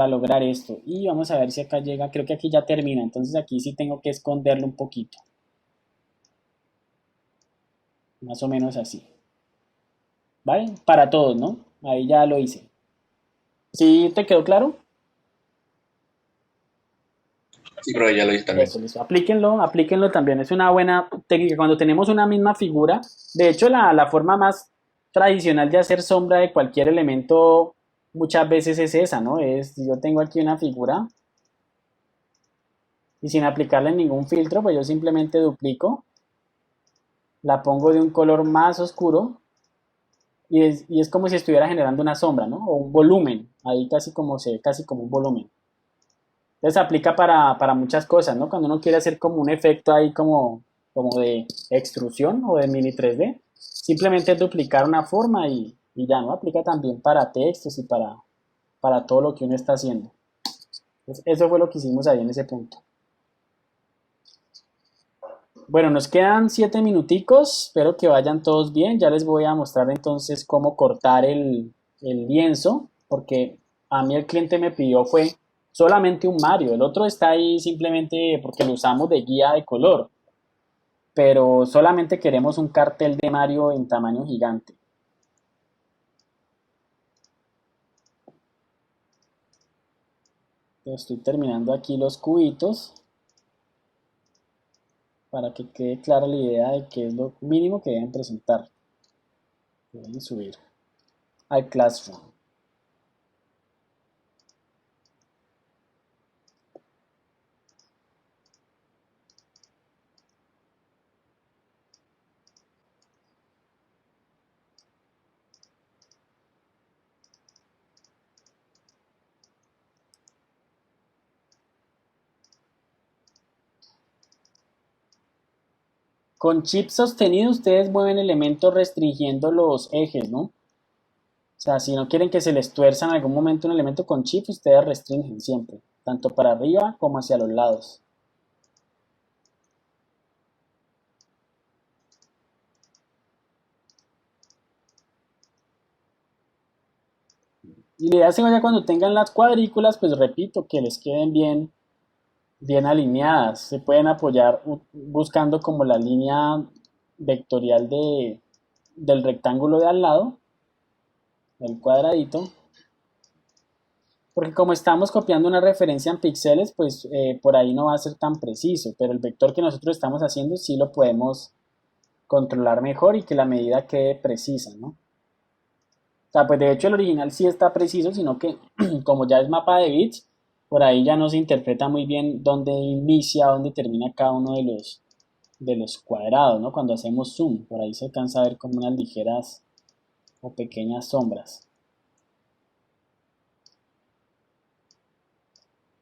lograr esto. Y vamos a ver si acá llega, creo que aquí ya termina, entonces aquí sí tengo que esconderlo un poquito. Más o menos así. ¿Vale? Para todos, ¿no? Ahí ya lo hice. ¿Sí te quedó claro? Sí, profe, ya lo hice también. Eso, listo. Aplíquenlo también. Es una buena técnica. Cuando tenemos una misma figura, de hecho la forma más tradicional de hacer sombra de cualquier elemento muchas veces es esa, ¿no? Yo tengo aquí una figura y sin aplicarle ningún filtro, pues yo simplemente duplico, la pongo de un color más oscuro y es como si estuviera generando una sombra, ¿no? O un volumen, ahí casi como se ve, casi como un volumen. Entonces aplica para muchas cosas, ¿no? Cuando uno quiere hacer como un efecto ahí como de extrusión o de mini 3D, simplemente es duplicar una forma y ya, ¿no? Aplica también para textos y para todo lo que uno está haciendo. Entonces, eso fue lo que hicimos ahí en ese punto. Bueno, nos quedan 7 minuticos, espero que vayan todos bien. Ya les voy a mostrar entonces cómo cortar el lienzo, porque a mí el cliente me pidió fue solamente un Mario, el otro está ahí simplemente porque lo usamos de guía de color, pero solamente queremos un cartel de Mario en tamaño gigante. Estoy terminando aquí los cubitos para que quede clara la idea de qué es lo mínimo que deben presentar. Deben subir al Classroom. Con Shift sostenido ustedes mueven elementos restringiendo los ejes, ¿no? O sea, si no quieren que se les tuerza en algún momento un elemento con Shift, ustedes restringen siempre, tanto para arriba como hacia los lados. Y la idea es que ya cuando tengan las cuadrículas, pues repito, que les queden bien alineadas. Se pueden apoyar buscando como la línea vectorial del rectángulo de al lado, del cuadradito. Porque como estamos copiando una referencia en píxeles, pues por ahí no va a ser tan preciso. Pero el vector que nosotros estamos haciendo sí lo podemos controlar mejor y que la medida quede precisa, ¿no? O sea, pues de hecho el original sí está preciso, sino que como ya es mapa de bits, por ahí ya no se interpreta muy bien dónde inicia, dónde termina cada uno de los cuadrados, ¿no? Cuando hacemos zoom, por ahí se alcanza a ver como unas ligeras o pequeñas sombras.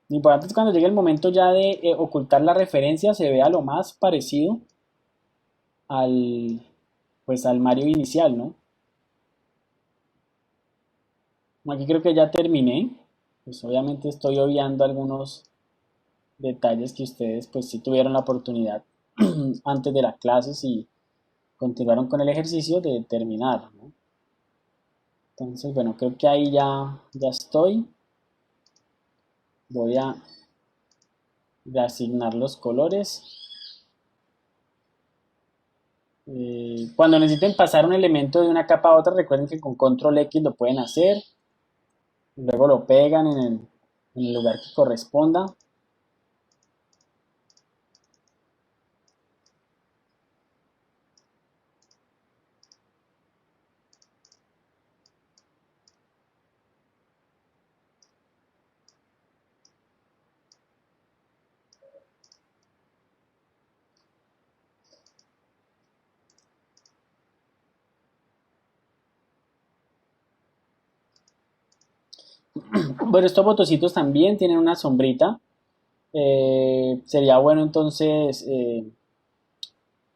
Lo importante es cuando llegue el momento ya de ocultar la referencia, se vea lo más parecido pues al Mario inicial, ¿no? Aquí creo que ya terminé. Pues obviamente estoy obviando algunos detalles que ustedes pues sí tuvieron la oportunidad antes de las clases y continuaron con el ejercicio de terminar, ¿no? Entonces, bueno, creo que ahí ya estoy. Voy a asignar los colores. Cuando necesiten pasar un elemento de una capa a otra, recuerden que con control X lo pueden hacer. Luego lo pegan en el lugar que corresponda. Bueno, estos botoncitos también tienen una sombrita. Sería bueno entonces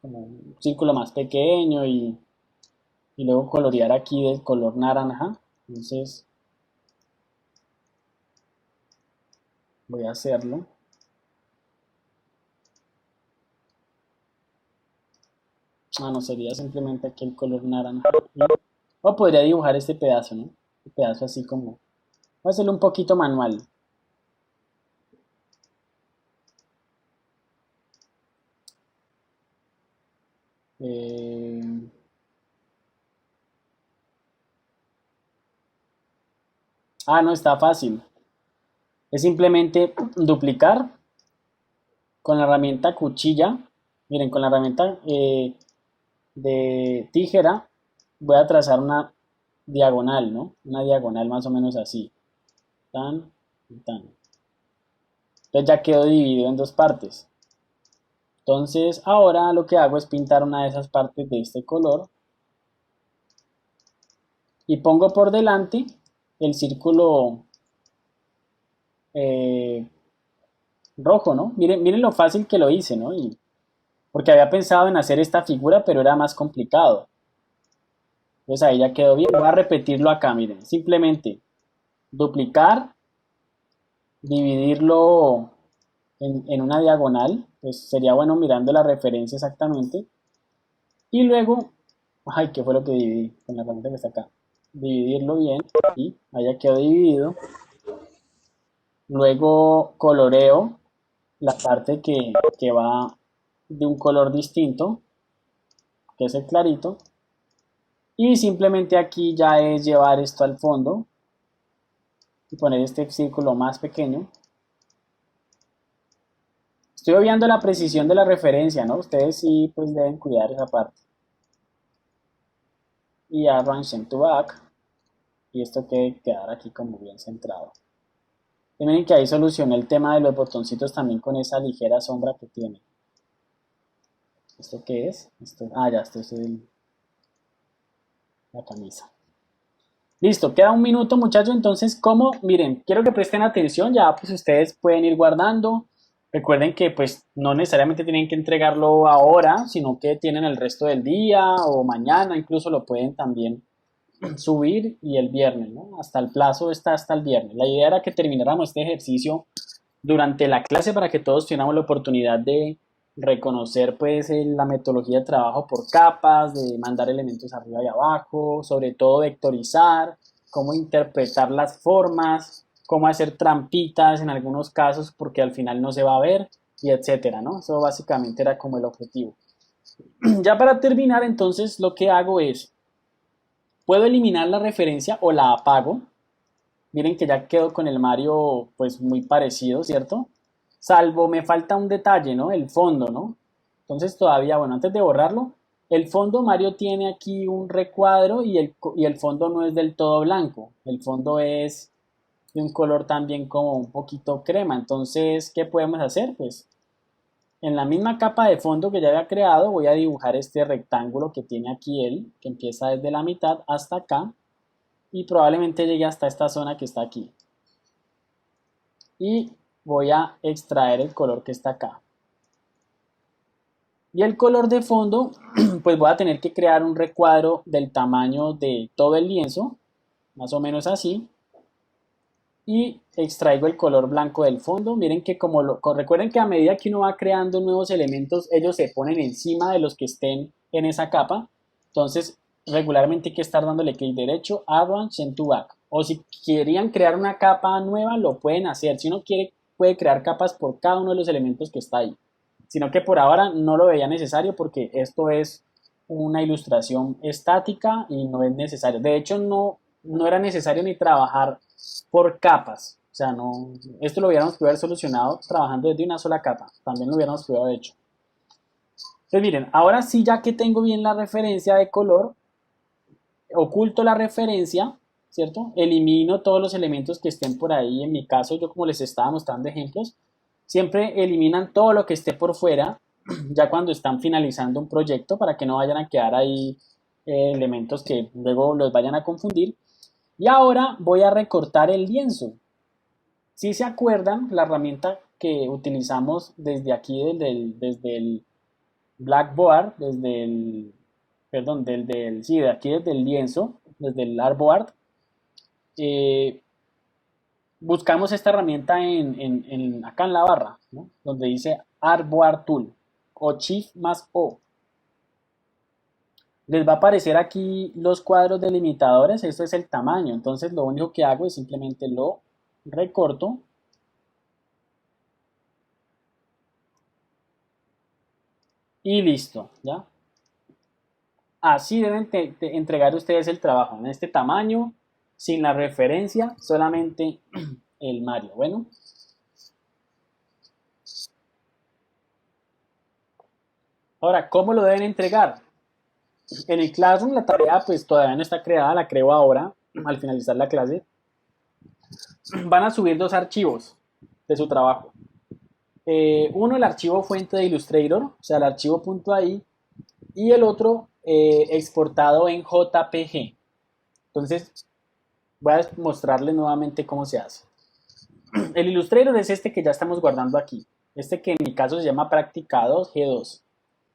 como un círculo más pequeño y luego colorear aquí del color naranja. Entonces voy a hacerlo. No, sería simplemente aquí el color naranja. O podría dibujar este pedazo, ¿no? Este pedazo así como... Voy a hacerlo un poquito manual. No, está fácil. Es simplemente duplicar con la herramienta cuchilla. Miren, con la herramienta de tijera voy a trazar una diagonal, ¿no? Una diagonal más o menos así. Tan y tan. Entonces ya quedó dividido en dos partes. Entonces ahora lo que hago es pintar una de esas partes de este color y pongo por delante el círculo rojo, ¿no? Miren lo fácil que lo hice, ¿no? Porque había pensado en hacer esta figura, pero era más complicado. Entonces ahí ya quedó bien. Voy a repetirlo acá, miren. Simplemente duplicar, dividirlo en una diagonal. Pues sería bueno mirando la referencia exactamente. Y luego, ay, ¿qué fue lo que dividí? Con la herramienta que está acá. Dividirlo bien. Y ahí ya quedó dividido. Luego coloreo la parte que va de un color distinto, que es el clarito. Y simplemente aquí ya es llevar esto al fondo y poner este círculo más pequeño Estoy obviando la precisión de la referencia, ¿no? Ustedes sí, pues deben cuidar esa parte. Y arrange to back. Y esto debe quedar aquí como bien centrado. Y miren que ahí solucioné el tema de los botoncitos también con esa ligera sombra que tiene. ¿Esto qué es? Ya, esto es la camisa. Listo, queda un minuto, muchachos. Entonces, ¿cómo? Miren, quiero que presten atención. Ya pues ustedes pueden ir guardando. Recuerden que pues no necesariamente tienen que entregarlo ahora, sino que tienen el resto del día o mañana, incluso lo pueden también subir y el viernes, ¿no? Hasta el plazo está hasta el viernes. La idea era que termináramos este ejercicio durante la clase para que todos tuviéramos la oportunidad de reconocer pues la metodología de trabajo por capas, de mandar elementos arriba y abajo, sobre todo vectorizar, cómo interpretar las formas, cómo hacer trampitas en algunos casos porque al final no se va a ver y etcétera, ¿no? Eso básicamente era como el objetivo. Ya para terminar, entonces lo que hago es, puedo eliminar la referencia o la apago. Miren que ya quedó con el Mario pues muy parecido, ¿cierto? Salvo me falta un detalle, ¿no? El fondo, ¿no? Entonces todavía, bueno, antes de borrarlo, el fondo Mario tiene aquí un recuadro y el fondo no es del todo blanco. El fondo es de un color también como un poquito crema. Entonces, ¿qué podemos hacer? Pues en la misma capa de fondo que ya había creado, voy a dibujar este rectángulo que tiene aquí él, que empieza desde la mitad hasta acá y probablemente llegue hasta esta zona que está aquí. Y voy a extraer el color que está acá. Y el color de fondo, pues voy a tener que crear un recuadro del tamaño de todo el lienzo, más o menos así. Y extraigo el color blanco del fondo. Miren que recuerden que a medida que uno va creando nuevos elementos, ellos se ponen encima de los que estén en esa capa. Entonces, regularmente hay que estar dándole clic derecho, Advanced, Send to Back. O si querían crear una capa nueva, lo pueden hacer. Si uno quiere, puede crear capas por cada uno de los elementos que está ahí. Sino que por ahora no lo veía necesario porque esto es una ilustración estática y no es necesario. De hecho, no era necesario ni trabajar por capas. O sea, no, esto lo hubiéramos podido haber solucionado trabajando desde una sola capa. También lo hubiéramos podido haber hecho. Entonces miren, ahora sí, ya que tengo bien la referencia de color, oculto la referencia, ¿cierto? Elimino todos los elementos que estén por ahí. En mi caso, yo como les estaba mostrando ejemplos, siempre eliminan todo lo que esté por fuera, ya cuando están finalizando un proyecto, para que no vayan a quedar ahí elementos que luego los vayan a confundir. Y ahora voy a recortar el lienzo. Si se acuerdan, la herramienta que utilizamos desde aquí, desde el Blackboard, sí, de aquí desde el lienzo, desde el Artboard, buscamos esta herramienta acá en la barra, ¿no? Donde dice Artboard Tool o Shift más O. Les va a aparecer aquí los cuadros delimitadores, esto es el tamaño, entonces lo único que hago es simplemente lo recorto y listo, ¿ya? Así deben entregar ustedes el trabajo, en este tamaño, sin la referencia, solamente el Mario. Bueno. Ahora, ¿cómo lo deben entregar? En el Classroom la tarea pues todavía no está creada, la creo ahora, al finalizar la clase. Van a subir dos archivos de su trabajo. Uno, el archivo fuente de Illustrator, o sea, el archivo .ai, y el otro exportado en JPG. Entonces, voy a mostrarles nuevamente cómo se hace. El Illustrator es este que ya estamos guardando aquí. Este que en mi caso se llama Práctica 2 G2.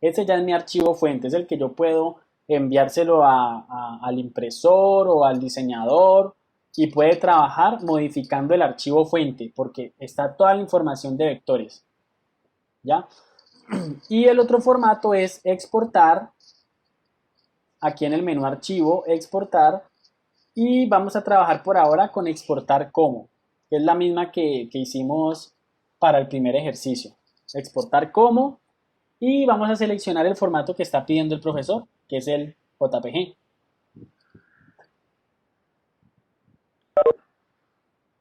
Este ya es mi archivo fuente, es el que yo puedo enviárselo al impresor o al diseñador y puede trabajar modificando el archivo fuente porque está toda la información de vectores. ¿Ya? Y el otro formato es exportar. Aquí en el menú archivo, exportar. Y vamos a trabajar por ahora con exportar como, que es la misma que hicimos para el primer ejercicio. Exportar como. Y vamos a seleccionar el formato que está pidiendo el profesor, que es el JPG.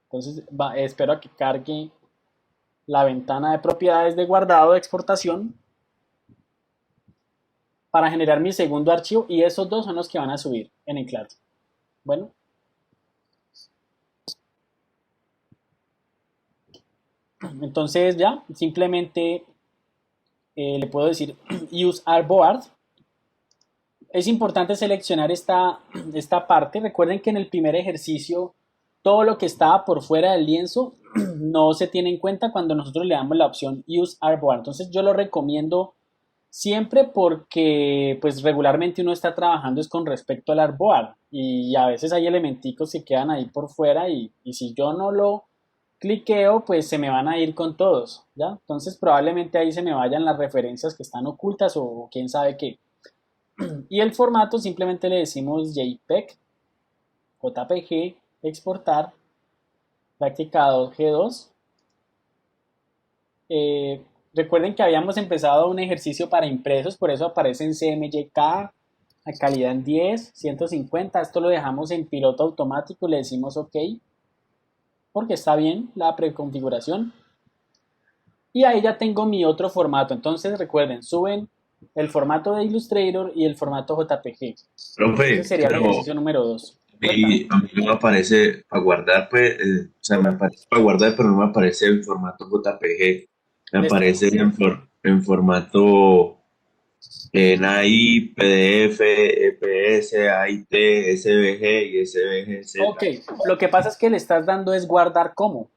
Entonces espero a que cargue la ventana de propiedades de guardado de exportación para generar mi segundo archivo y esos dos son los que van a subir en el Classroom. Bueno, entonces ya simplemente le puedo decir use artboard. Es importante seleccionar esta parte. Recuerden que en el primer ejercicio todo lo que estaba por fuera del lienzo no se tiene en cuenta cuando nosotros le damos la opción use artboard. Entonces yo lo recomiendo siempre porque pues regularmente uno está trabajando es con respecto al artboard y a veces hay elementicos que quedan ahí por fuera y si yo no lo cliqueo pues se me van a ir con todos, ¿ya? Entonces probablemente ahí se me vayan las referencias que están ocultas o quién sabe qué. Y el formato simplemente le decimos JPEG, JPG, exportar, práctica 2G2. Recuerden que habíamos empezado un ejercicio para impresos, por eso aparece en CMYK, a calidad en 10, 150. Esto lo dejamos en piloto automático, le decimos OK, porque está bien la preconfiguración. Y ahí ya tengo mi otro formato. Entonces recuerden, suben el formato de Illustrator y el formato JPG. Profe, Ese sería el pero ejercicio número 2. a mí no me aparece para guardar, pues, o sea, me aparece para guardar, pero no me aparece en formato JPG. Me aparece en formato NAI, PDF, EPS, AIT, SVG y SVGZ. Ok, lo que pasa es que le estás dando es guardar como.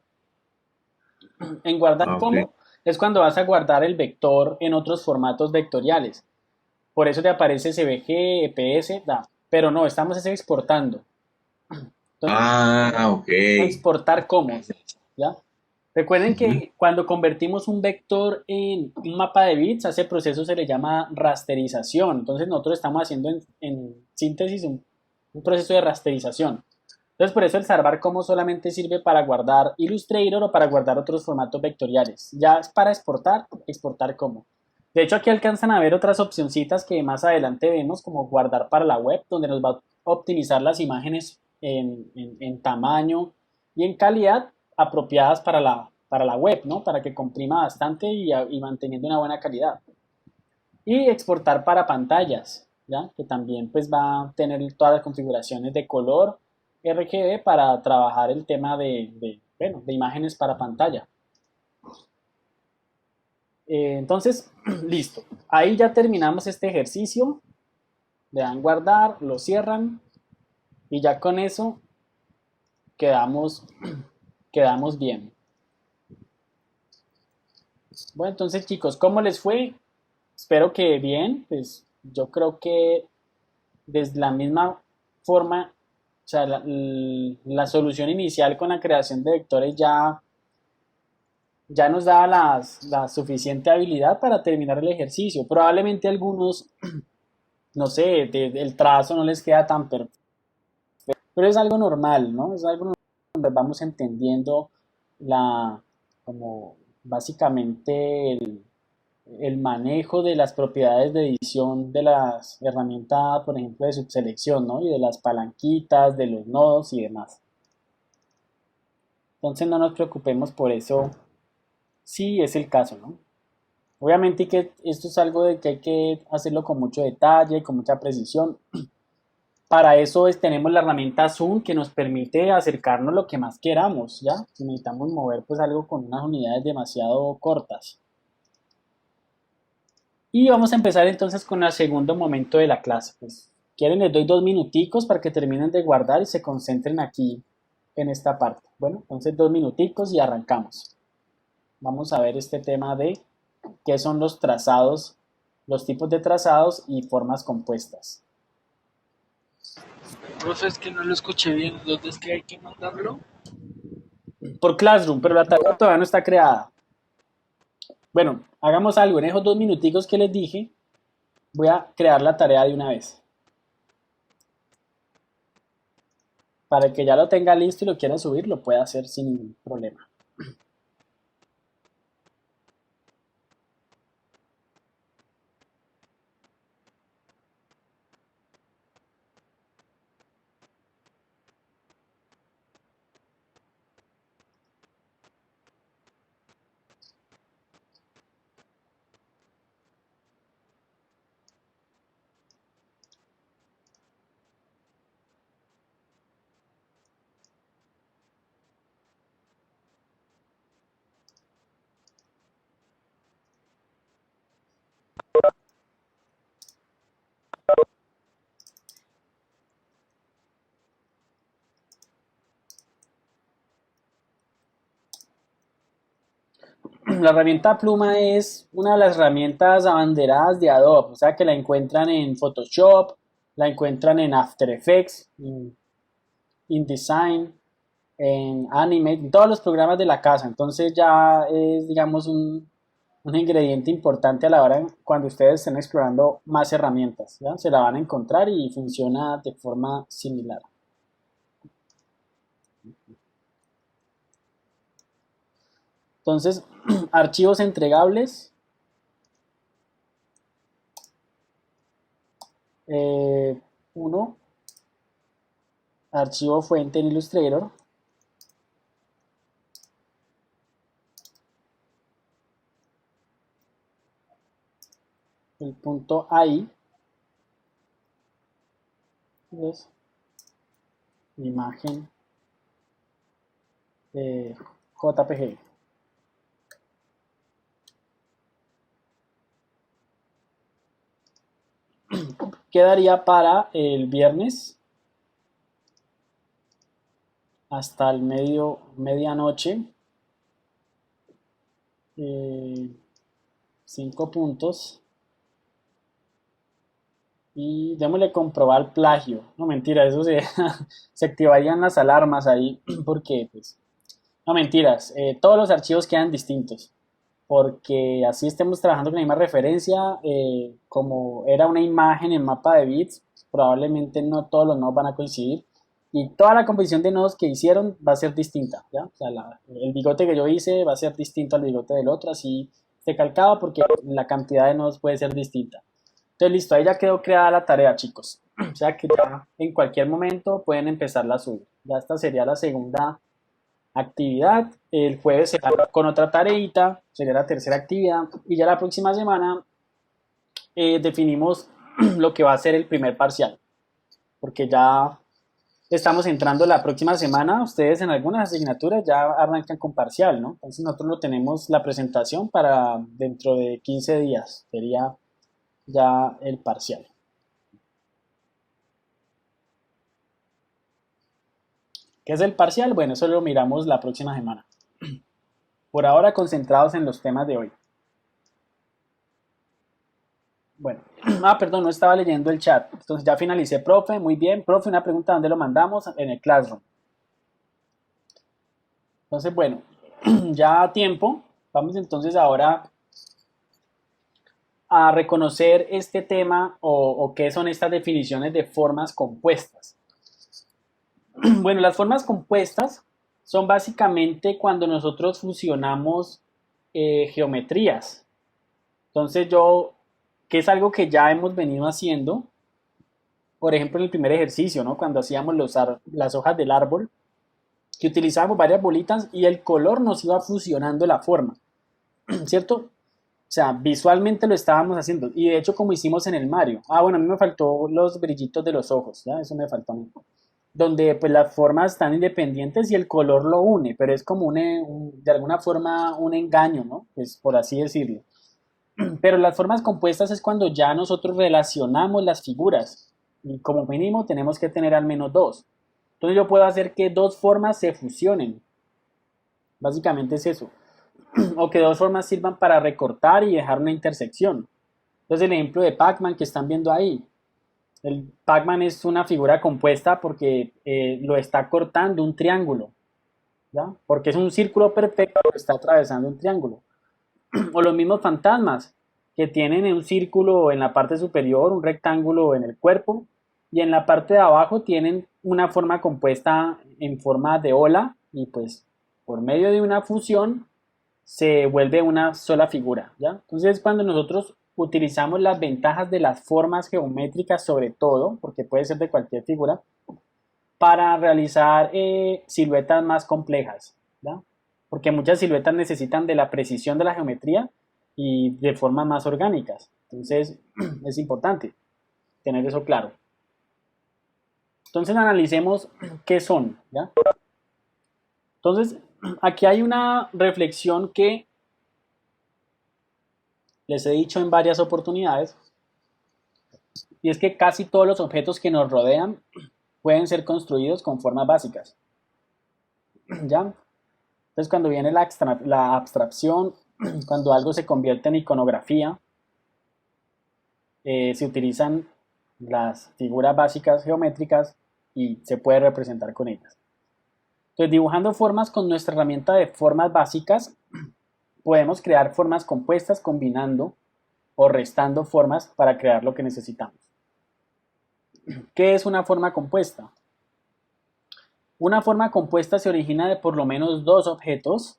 En guardar Ah, ok. como es cuando vas a guardar el vector en otros formatos vectoriales. Por eso te aparece SVG, EPS, pero no, estamos exportando. Entonces, Ah, ok. exportar como, ¿ya? Recuerden que cuando convertimos un vector en un mapa de bits, a ese proceso se le llama rasterización. Entonces nosotros estamos haciendo en síntesis un proceso de rasterización. Entonces por eso el salvar como solamente sirve para guardar Illustrator o para guardar otros formatos vectoriales. Ya es para exportar, exportar como. De hecho aquí alcanzan a ver otras opcioncitas que más adelante vemos como guardar para la web, donde nos va a optimizar las imágenes en tamaño y en calidad apropiadas para la web, ¿no? Para que comprima bastante y manteniendo una buena calidad. Y exportar para pantallas, ¿ya? Que también pues va a tener todas las configuraciones de color RGB para trabajar el tema bueno, de imágenes para pantalla. Entonces, listo. Ahí ya terminamos este ejercicio. Le dan guardar, lo cierran y ya con eso quedamos, quedamos bien. Bueno, entonces chicos, ¿cómo les fue? Espero que bien, pues yo creo que desde la misma forma, o sea, la solución inicial con la creación de vectores ya nos daba la suficiente habilidad para terminar el ejercicio. Probablemente algunos, no sé, el trazo no les queda tan perfecto, pero es algo normal, ¿no? Es algo normal donde vamos entendiendo como básicamente el manejo de las propiedades de edición de las herramientas, por ejemplo, de subselección, ¿no? Y de las palanquitas, de los nodos y demás. Entonces no nos preocupemos por eso, sí es el caso, ¿no? Obviamente que esto es algo de que hay que hacerlo con mucho detalle, con mucha precisión. Para eso tenemos la herramienta Zoom que nos permite acercarnos lo que más queramos, ¿ya? Si necesitamos mover pues algo con unas unidades demasiado cortas. Y vamos a empezar entonces con el segundo momento de la clase. Pues, quieren, les doy 2 minuticos para que terminen de guardar y se concentren aquí en esta parte. Bueno, entonces 2 minuticos y arrancamos. Vamos a ver este tema de qué son los trazados, los tipos de trazados y formas compuestas. Profe, es que no lo escuché bien. ¿Dónde es que hay que mandarlo? Por Classroom, pero la tarea todavía no está creada. Bueno, hagamos algo. En esos 2 minuticos que les dije, voy a crear la tarea de una vez. Para que ya lo tenga listo y lo quiera subir, lo pueda hacer sin ningún problema. la herramienta Pluma es una de las herramientas abanderadas de Adobe, o sea que la encuentran en Photoshop, la encuentran en After Effects, en InDesign, en Animate, en todos los programas de la casa. Entonces ya es, digamos, un ingrediente importante a la hora cuando ustedes estén explorando más herramientas, ¿ya? Se la van a encontrar y funciona de forma similar. Entonces, archivos entregables. Uno, archivo fuente en Illustrator. El punto AI. ¿Ves? Imagen JPG. Quedaría para el viernes hasta el medianoche. 5 puntos. Y démosle comprobar plagio. No, mentira, eso se activarían las alarmas ahí porque, pues, no mentiras, todos los archivos quedan distintos. Porque así estemos trabajando con la misma referencia, como era una imagen en mapa de bits, probablemente no todos los nodos van a coincidir y toda la composición de nodos que hicieron va a ser distinta, ¿ya? O sea, el bigote que yo hice va a ser distinto al bigote del otro, así se calcaba porque la cantidad de nodos puede ser distinta. Entonces listo, ahí ya quedó creada la tarea, chicos. O sea que ya en cualquier momento pueden empezarla a subir. Ya esta sería la segunda actividad. El jueves será con otra tareita, sería la tercera actividad. Y ya la próxima semana definimos lo que va a ser el primer parcial. Porque ya estamos entrando la próxima semana. Ustedes en algunas asignaturas ya arrancan con parcial, ¿no? Entonces nosotros lo tenemos la presentación para dentro de 15 días. Sería ya el parcial. ¿Qué es el parcial? Bueno, eso lo miramos la próxima semana. Por ahora concentrados en los temas de hoy. Bueno, perdón, no estaba leyendo el chat. Entonces ya finalicé, profe, muy bien. Profe, una pregunta, ¿dónde lo mandamos? En el Classroom. Entonces, bueno, ya a tiempo. Vamos entonces ahora a reconocer este tema o qué son estas definiciones de formas compuestas. Bueno, las formas compuestas son básicamente cuando nosotros fusionamos geometrías. Entonces que es algo que ya hemos venido haciendo, por ejemplo en el primer ejercicio, ¿no? Cuando hacíamos las hojas del árbol, que utilizábamos varias bolitas y el color nos iba fusionando la forma, ¿cierto? O sea, visualmente lo estábamos haciendo. Y de hecho, como hicimos en el Mario. Bueno, a mí me faltó los brillitos de los ojos, ¿ya? Eso me faltó a mí. Donde pues las formas están independientes y el color lo une, pero es como de alguna forma un engaño, ¿no? Pues por así decirlo. Pero las formas compuestas es cuando ya nosotros relacionamos las figuras. Y como mínimo tenemos que tener al menos dos. Entonces yo puedo hacer que dos formas se fusionen. Básicamente es eso. O que dos formas sirvan para recortar y dejar una intersección. Entonces el ejemplo de Pac-Man que están viendo ahí. El Pac-Man es una figura compuesta porque lo está cortando un triángulo, ¿ya? Porque es un círculo perfecto que está atravesando un triángulo. O los mismos fantasmas que tienen un círculo en la parte superior, un rectángulo en el cuerpo y en la parte de abajo tienen una forma compuesta en forma de ola y pues por medio de una fusión se vuelve una sola figura, ¿ya? Entonces cuando nosotros utilizamos las ventajas de las formas geométricas sobre todo, porque puede ser de cualquier figura, para realizar siluetas más complejas, ¿ya? Porque muchas siluetas necesitan de la precisión de la geometría y de formas más orgánicas. Entonces es importante tener eso claro. Entonces analicemos qué son, ¿ya? Entonces aquí hay una reflexión que les he dicho en varias oportunidades, y es que casi todos los objetos que nos rodean pueden ser construidos con formas básicas, ¿ya? Entonces cuando viene la abstracción, cuando algo se convierte en iconografía, se utilizan las figuras básicas geométricas y se puede representar con ellas. Entonces, dibujando formas con nuestra herramienta de formas básicas, podemos crear formas compuestas combinando o restando formas para crear lo que necesitamos. ¿Qué es una forma compuesta? Una forma compuesta se origina de por lo menos dos objetos.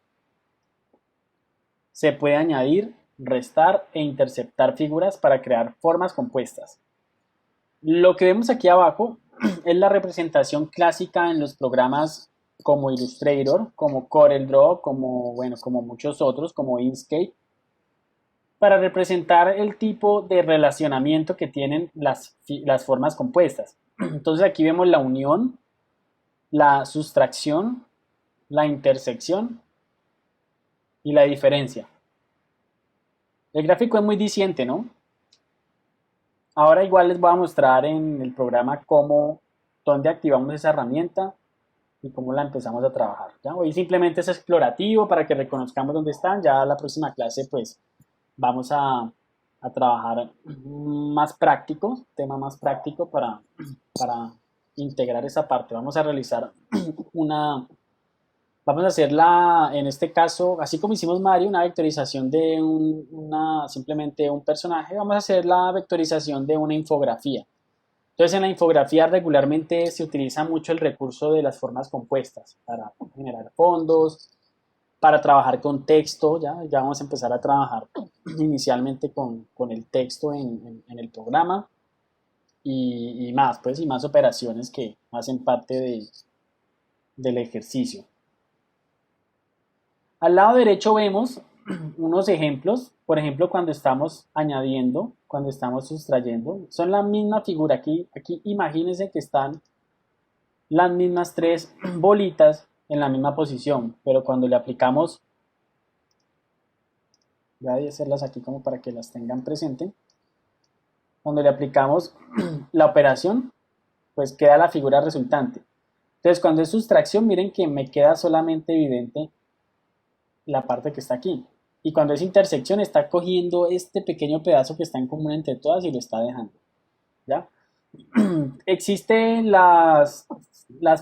Se puede añadir, restar e interceptar figuras para crear formas compuestas. Lo que vemos aquí abajo es la representación clásica en los programas como Illustrator, como CorelDRAW, como muchos otros, como Inkscape, para representar el tipo de relacionamiento que tienen las formas compuestas. Entonces aquí vemos la unión, la sustracción, la intersección y la diferencia. El gráfico es muy diciente, ¿no? Ahora igual les voy a mostrar en el programa dónde activamos esa herramienta y cómo la empezamos a trabajar. ¿Ya? Hoy simplemente es explorativo para que reconozcamos dónde están. Ya la próxima clase pues vamos a trabajar más práctico, tema más práctico para integrar esa parte. Vamos a realizar vamos a hacer en este caso, así como hicimos Mario, una vectorización de simplemente un personaje, vamos a hacer la vectorización de una infografía. Entonces en la infografía regularmente se utiliza mucho el recurso de las formas compuestas para generar fondos, para trabajar con texto, ya vamos a empezar a trabajar inicialmente con el texto en el programa y más operaciones que hacen parte del ejercicio. Al lado derecho vemos unos ejemplos, por ejemplo cuando estamos añadiendo, cuando estamos sustrayendo, son la misma figura. Aquí imagínense que están las mismas tres bolitas en la misma posición, pero cuando le aplicamos, voy a hacerlas aquí como para que las tengan presente, cuando le aplicamos la operación, pues queda la figura resultante. Entonces cuando es sustracción, miren que me queda solamente evidente la parte que está aquí. Y cuando es intersección está cogiendo este pequeño pedazo que está en común entre todas y lo está dejando. ¿Ya? Existen las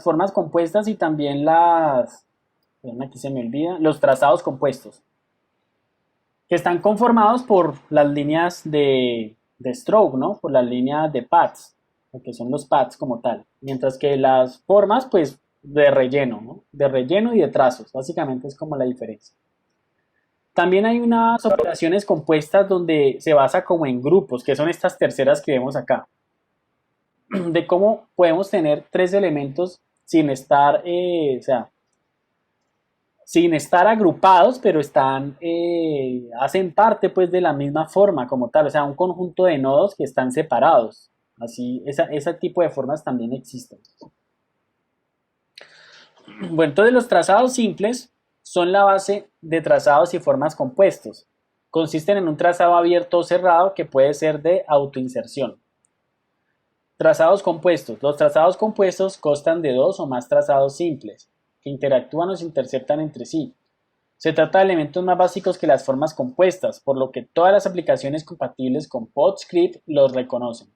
formas compuestas y también aquí se me olvida, los trazados compuestos, que están conformados por las líneas de stroke, ¿no? Por las líneas de pads, que son los pads como tal. Mientras que las formas, pues, de relleno, ¿no? De relleno y de trazos, básicamente es como la diferencia. También hay unas operaciones compuestas donde se basa como en grupos, que son estas terceras que vemos acá. De cómo podemos tener tres elementos sin estar, sin estar agrupados, pero hacen parte pues de la misma forma como tal, o sea, un conjunto de nodos que están separados. Así, ese tipo de formas también existen. Bueno, entonces los trazados simples son la base de trazados y formas compuestos. Consisten en un trazado abierto o cerrado que puede ser de autoinserción. Trazados compuestos. Los trazados compuestos constan de dos o más trazados simples, que interactúan o se interceptan entre sí. Se trata de elementos más básicos que las formas compuestas, por lo que todas las aplicaciones compatibles con PostScript los reconocen.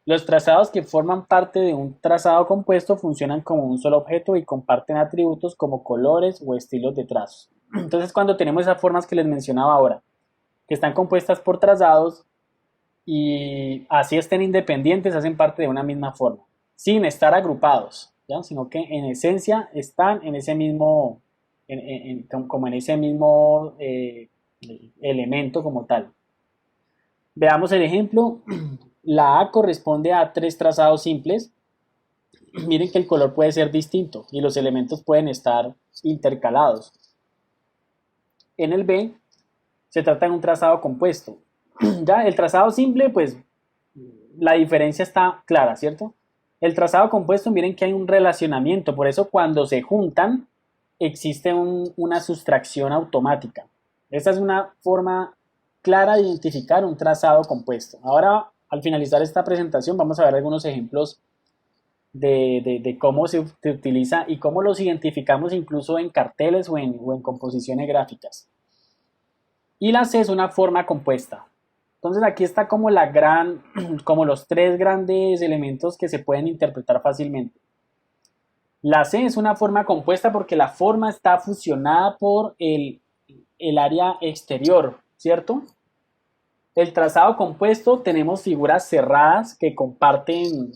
Los trazados que forman parte de un trazado compuesto funcionan como un solo objeto y comparten atributos como colores o estilos de trazos. Entonces, cuando tenemos esas formas que les mencionaba ahora, que están compuestas por trazados y así estén independientes, hacen parte de una misma forma, sin estar agrupados, ¿ya? Sino que en esencia están en ese mismo, como en ese mismo elemento como tal. Veamos el ejemplo. La A corresponde a tres trazados simples. Miren que el color puede ser distinto y los elementos pueden estar intercalados. En el B se trata de un trazado compuesto. Ya el trazado simple, pues la diferencia está clara, ¿cierto? El trazado compuesto, miren que hay un relacionamiento, por eso cuando se juntan existe una sustracción automática. Esta es una forma clara de identificar un trazado compuesto. Ahora, al finalizar esta presentación, vamos a ver algunos ejemplos de cómo se utiliza y cómo los identificamos incluso en carteles o en composiciones gráficas. Y la C es una forma compuesta. Entonces aquí está como como los tres grandes elementos que se pueden interpretar fácilmente. La C es una forma compuesta porque la forma está fusionada por el área exterior, ¿cierto? El trazado compuesto, tenemos figuras cerradas que comparten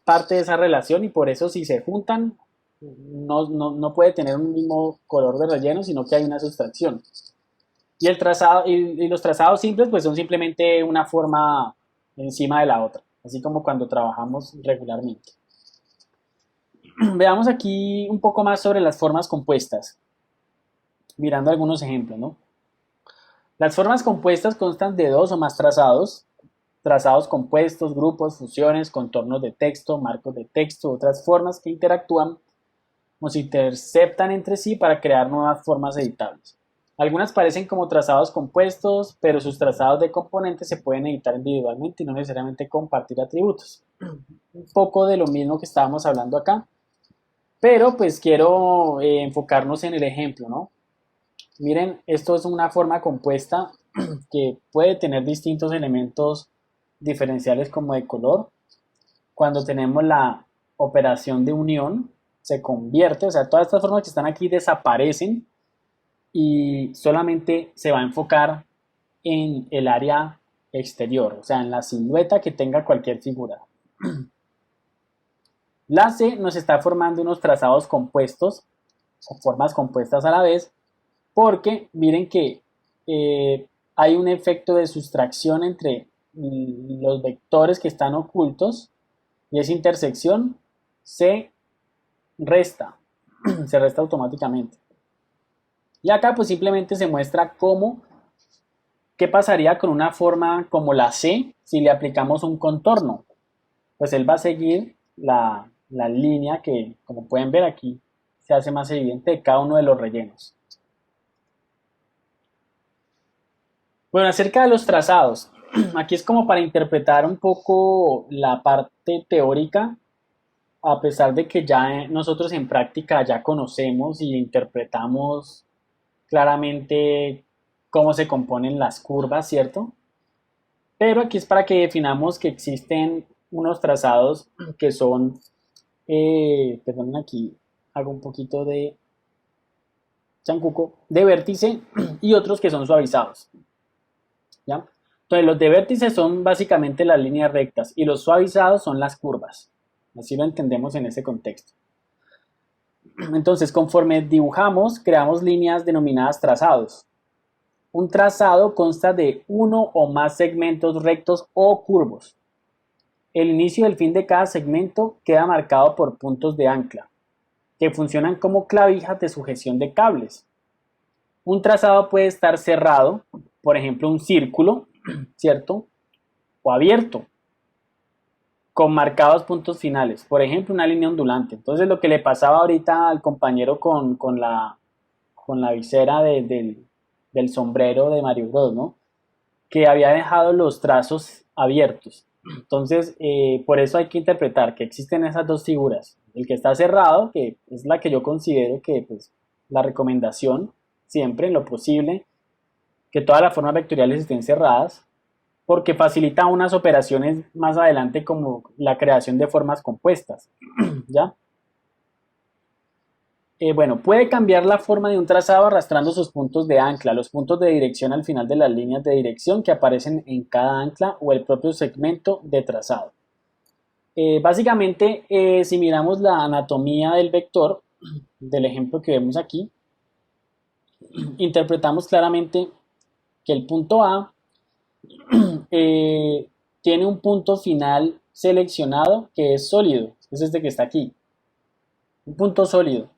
parte de esa relación y por eso si se juntan no puede tener un mismo color de relleno, sino que hay una sustracción. Y los trazados simples pues son simplemente una forma encima de la otra, así como cuando trabajamos regularmente. Veamos aquí un poco más sobre las formas compuestas, mirando algunos ejemplos, ¿no? Las formas compuestas constan de dos o más trazados, trazados compuestos, grupos, fusiones, contornos de texto, marcos de texto, otras formas que interactúan o se interceptan entre sí para crear nuevas formas editables. Algunas parecen como trazados compuestos, pero sus trazados de componentes se pueden editar individualmente y no necesariamente compartir atributos. Un poco de lo mismo que estábamos hablando acá, pero pues quiero enfocarnos en el ejemplo, ¿no? Miren, esto es una forma compuesta que puede tener distintos elementos diferenciales como de color. Cuando tenemos la operación de unión, se convierte, o sea, todas estas formas que están aquí desaparecen y solamente se va a enfocar en el área exterior, o sea, en la silueta que tenga cualquier figura. La C nos está formando unos trazados compuestos o formas compuestas a la vez, porque miren que hay un efecto de sustracción entre los vectores que están ocultos y esa intersección se resta, se resta automáticamente. Y acá pues simplemente se muestra qué pasaría con una forma como la C si le aplicamos un contorno. Pues él va a seguir la línea que, como pueden ver aquí, se hace más evidente de cada uno de los rellenos. Bueno, acerca de los trazados, aquí es como para interpretar un poco la parte teórica, a pesar de que ya nosotros en práctica ya conocemos y interpretamos claramente cómo se componen las curvas, ¿cierto? Pero aquí es para que definamos que existen unos trazados que son, perdón, aquí hago un poquito de chancuco, de vértice y otros que son suavizados, ¿ya? Entonces los de vértice son básicamente las líneas rectas y los suavizados son las curvas, así lo entendemos en ese contexto. Entonces, conforme dibujamos, creamos líneas denominadas trazados. Un trazado consta de uno o más segmentos rectos o curvos. El inicio y el fin de cada segmento queda marcado por puntos de ancla, que funcionan como clavijas de sujeción de cables. Un trazado puede estar cerrado, por ejemplo un círculo, ¿cierto? O abierto, con marcados puntos finales, por ejemplo una línea ondulante. Entonces lo que le pasaba ahorita al compañero con la visera del sombrero de Mario Bros, ¿no? Que había dejado los trazos abiertos. Entonces por eso hay que interpretar que existen esas dos figuras. El que está cerrado, que es la que yo considero que pues, la recomendación siempre en lo posible, que todas las formas vectoriales estén cerradas, porque facilita unas operaciones más adelante como la creación de formas compuestas, ¿ya? Bueno, puede cambiar la forma de un trazado arrastrando sus puntos de ancla, los puntos de dirección al final de las líneas de dirección que aparecen en cada ancla o el propio segmento de trazado. Básicamente, si miramos la anatomía del vector, del ejemplo que vemos aquí, interpretamos claramente que el punto A tiene un punto final seleccionado que es sólido, es este que está aquí, un punto sólido.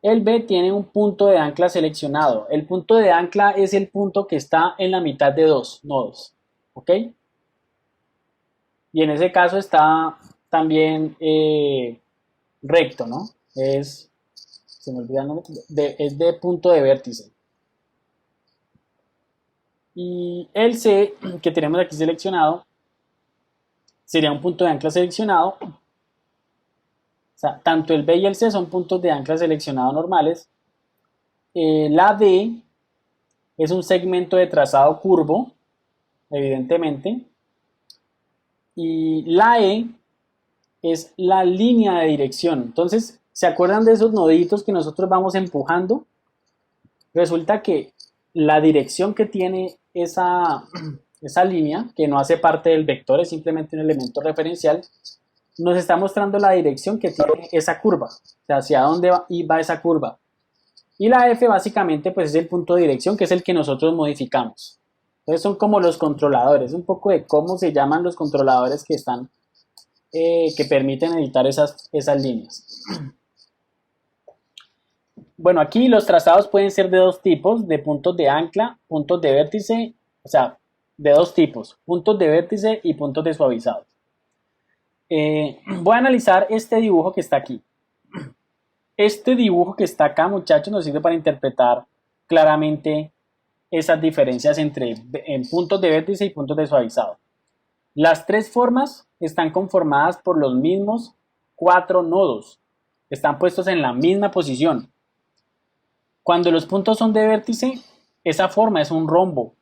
El B tiene un punto de ancla seleccionado. El punto de ancla es el punto que está en la mitad de dos nodos, ¿ok? Y en ese caso está también recto, ¿no? Se me olvida el nombre, es de punto de vértice. Y el C que tenemos aquí seleccionado sería un punto de ancla seleccionado. O sea, tanto el B y el C son puntos de ancla seleccionado normales. La D es un segmento de trazado curvo, evidentemente, y la E es la línea de dirección. Entonces, ¿se acuerdan de esos noditos que nosotros vamos empujando? Resulta que la dirección que tiene esa línea, que no hace parte del vector, es simplemente un elemento referencial, nos está mostrando la dirección que tiene esa curva, o sea, hacia dónde va esa curva. Y la F básicamente pues es el punto de dirección, que es el que nosotros modificamos. Entonces son como los controladores, un poco de cómo se llaman los controladores que están, que permiten editar esas líneas. Bueno, aquí los trazados pueden ser de dos tipos, de puntos de ancla, puntos de vértice, o sea, de dos tipos, puntos de vértice y puntos de suavizado. Voy a analizar este dibujo que está aquí. Este dibujo que está acá, muchachos, nos sirve para interpretar claramente esas diferencias entre puntos de vértice y puntos de suavizado. Las tres formas están conformadas por los mismos 4 nodos. Están puestos en la misma posición. Cuando los puntos son de vértice, esa forma es un rombo,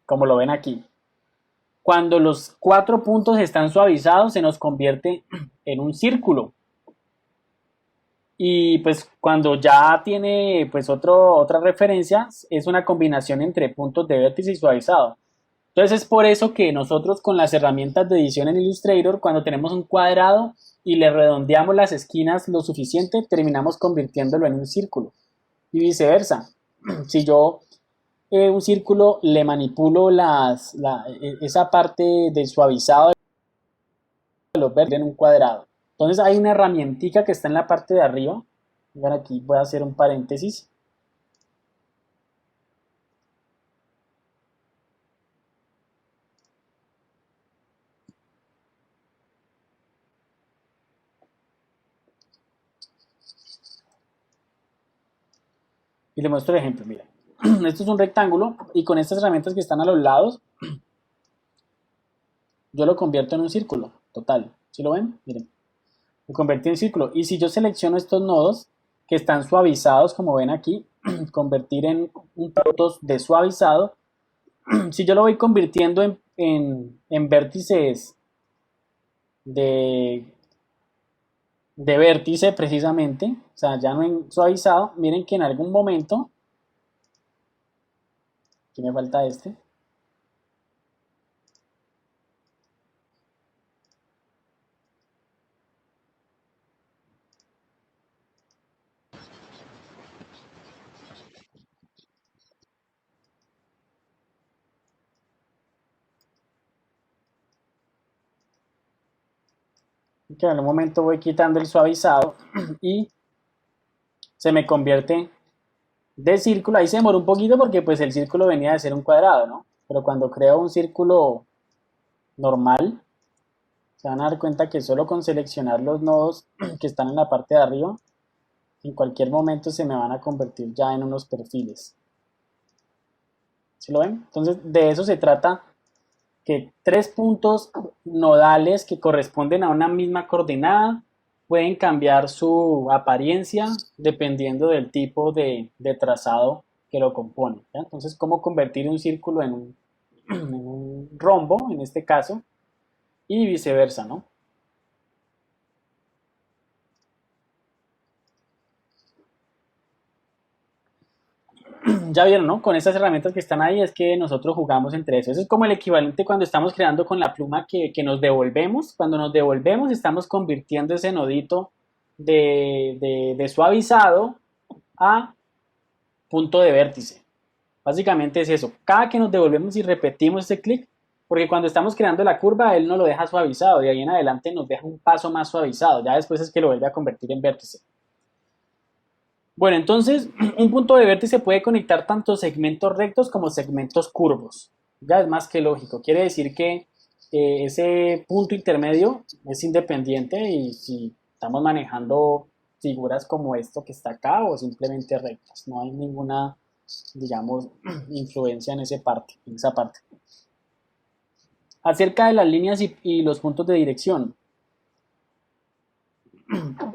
como lo ven aquí. Cuando los 4 puntos están suavizados, se nos convierte en un círculo. Y pues cuando ya tiene pues otra referencia, es una combinación entre puntos de vértice y suavizado. Entonces es por eso que nosotros con las herramientas de edición en Illustrator, cuando tenemos un cuadrado y le redondeamos las esquinas lo suficiente, terminamos convirtiéndolo en un círculo. Y viceversa. Si yo un círculo le manipulo esa parte del suavizado de los verdes en un cuadrado. Entonces hay una herramientica que está en la parte de arriba. Bueno, aquí voy a hacer un paréntesis. Y le muestro el ejemplo, mira. Esto es un rectángulo y con estas herramientas que están a los lados, yo lo convierto en un círculo total. ¿Sí lo ven? Miren. Lo convertí en círculo. Y si yo selecciono estos nodos que están suavizados, como ven aquí, convertir en puntos de suavizado, si yo lo voy convirtiendo en vértices de vértice precisamente, o sea, ya no en suavizado, miren que en algún momento, aquí me falta este, que en algún momento voy quitando el suavizado y se me convierte de círculo. Ahí se demoró un poquito porque pues el círculo venía de ser un cuadrado, ¿no? Pero cuando creo un círculo normal, se van a dar cuenta que solo con seleccionar los nodos que están en la parte de arriba, en cualquier momento se me van a convertir ya en unos perfiles. ¿Sí lo ven? Entonces de eso se trata, que 3 puntos nodales que corresponden a una misma coordenada pueden cambiar su apariencia dependiendo del tipo de trazado que lo compone, ¿ya? Entonces, cómo convertir un círculo en un rombo, en este caso, y viceversa, ¿no? Ya vieron, ¿no? Con estas herramientas que están ahí es que nosotros jugamos entre eso. Eso es como el equivalente cuando estamos creando con la pluma que nos devolvemos. Cuando nos devolvemos estamos convirtiendo ese nodito de suavizado a punto de vértice. Básicamente es eso. Cada que nos devolvemos y repetimos ese clic, porque cuando estamos creando la curva, él no lo deja suavizado. De ahí en adelante nos deja un paso más suavizado. Ya después es que lo vuelve a convertir en vértice. Bueno, entonces un punto de vértice puede conectar tanto segmentos rectos como segmentos curvos. Ya es más que lógico. Quiere decir que ese punto intermedio es independiente y si estamos manejando figuras como esto que está acá o simplemente rectas. No hay ninguna, digamos, influencia en esa parte. Acerca de las líneas y los puntos de dirección.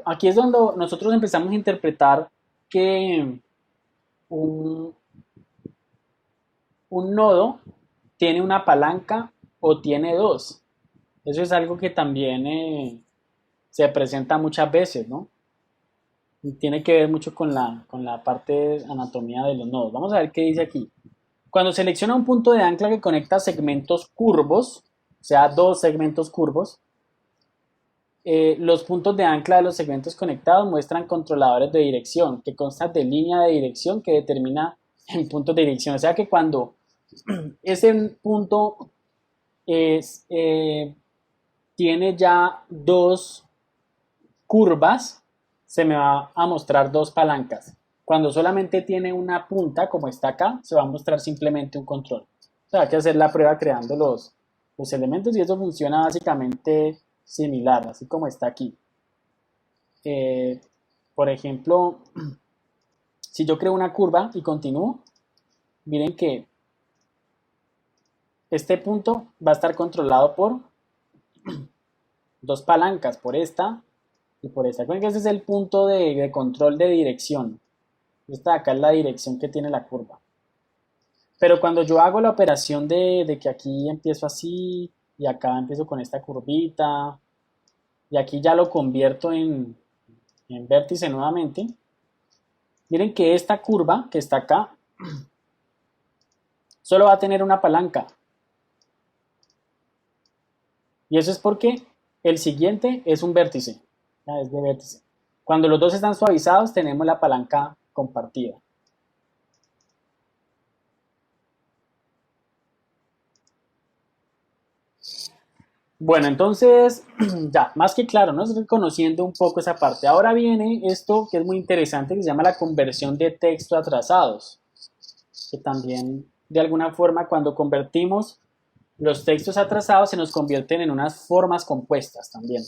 Aquí es donde nosotros empezamos a interpretar que un nodo tiene una palanca o tiene dos. Eso es algo que también se presenta muchas veces, ¿no? Y tiene que ver mucho con la parte de anatomía de los nodos. Vamos a ver qué dice aquí. Cuando selecciona un punto de ancla que conecta segmentos curvos, o sea, dos segmentos curvos, los puntos de ancla de los segmentos conectados muestran controladores de dirección, que constan de línea de dirección que determina en puntos de dirección. O sea que cuando ese punto tiene ya dos curvas, se me va a mostrar dos palancas. Cuando solamente tiene una punta, como está acá, se va a mostrar simplemente un control. O sea, hay que hacer la prueba creando los elementos y eso funciona básicamente similar, así como está aquí. Por ejemplo, si yo creo una curva y continúo, miren que este punto va a estar controlado por dos palancas, por esta y por esta. Recuerden que ese es el punto de control de dirección. Esta de acá es la dirección que tiene la curva. Pero cuando yo hago la operación de que aquí empiezo así y acá empiezo con esta curvita y aquí ya lo convierto en vértice nuevamente, miren que esta curva que está acá solo va a tener una palanca. Y eso es porque el siguiente es un vértice. Es de vértice. Cuando los dos están suavizados tenemos la palanca compartida. Bueno, entonces ya, más que claro, ¿no? Es reconociendo un poco esa parte. Ahora viene esto que es muy interesante, que se llama la conversión de texto a trazados. Que también, de alguna forma, cuando convertimos los textos a trazados, se nos convierten en unas formas compuestas también.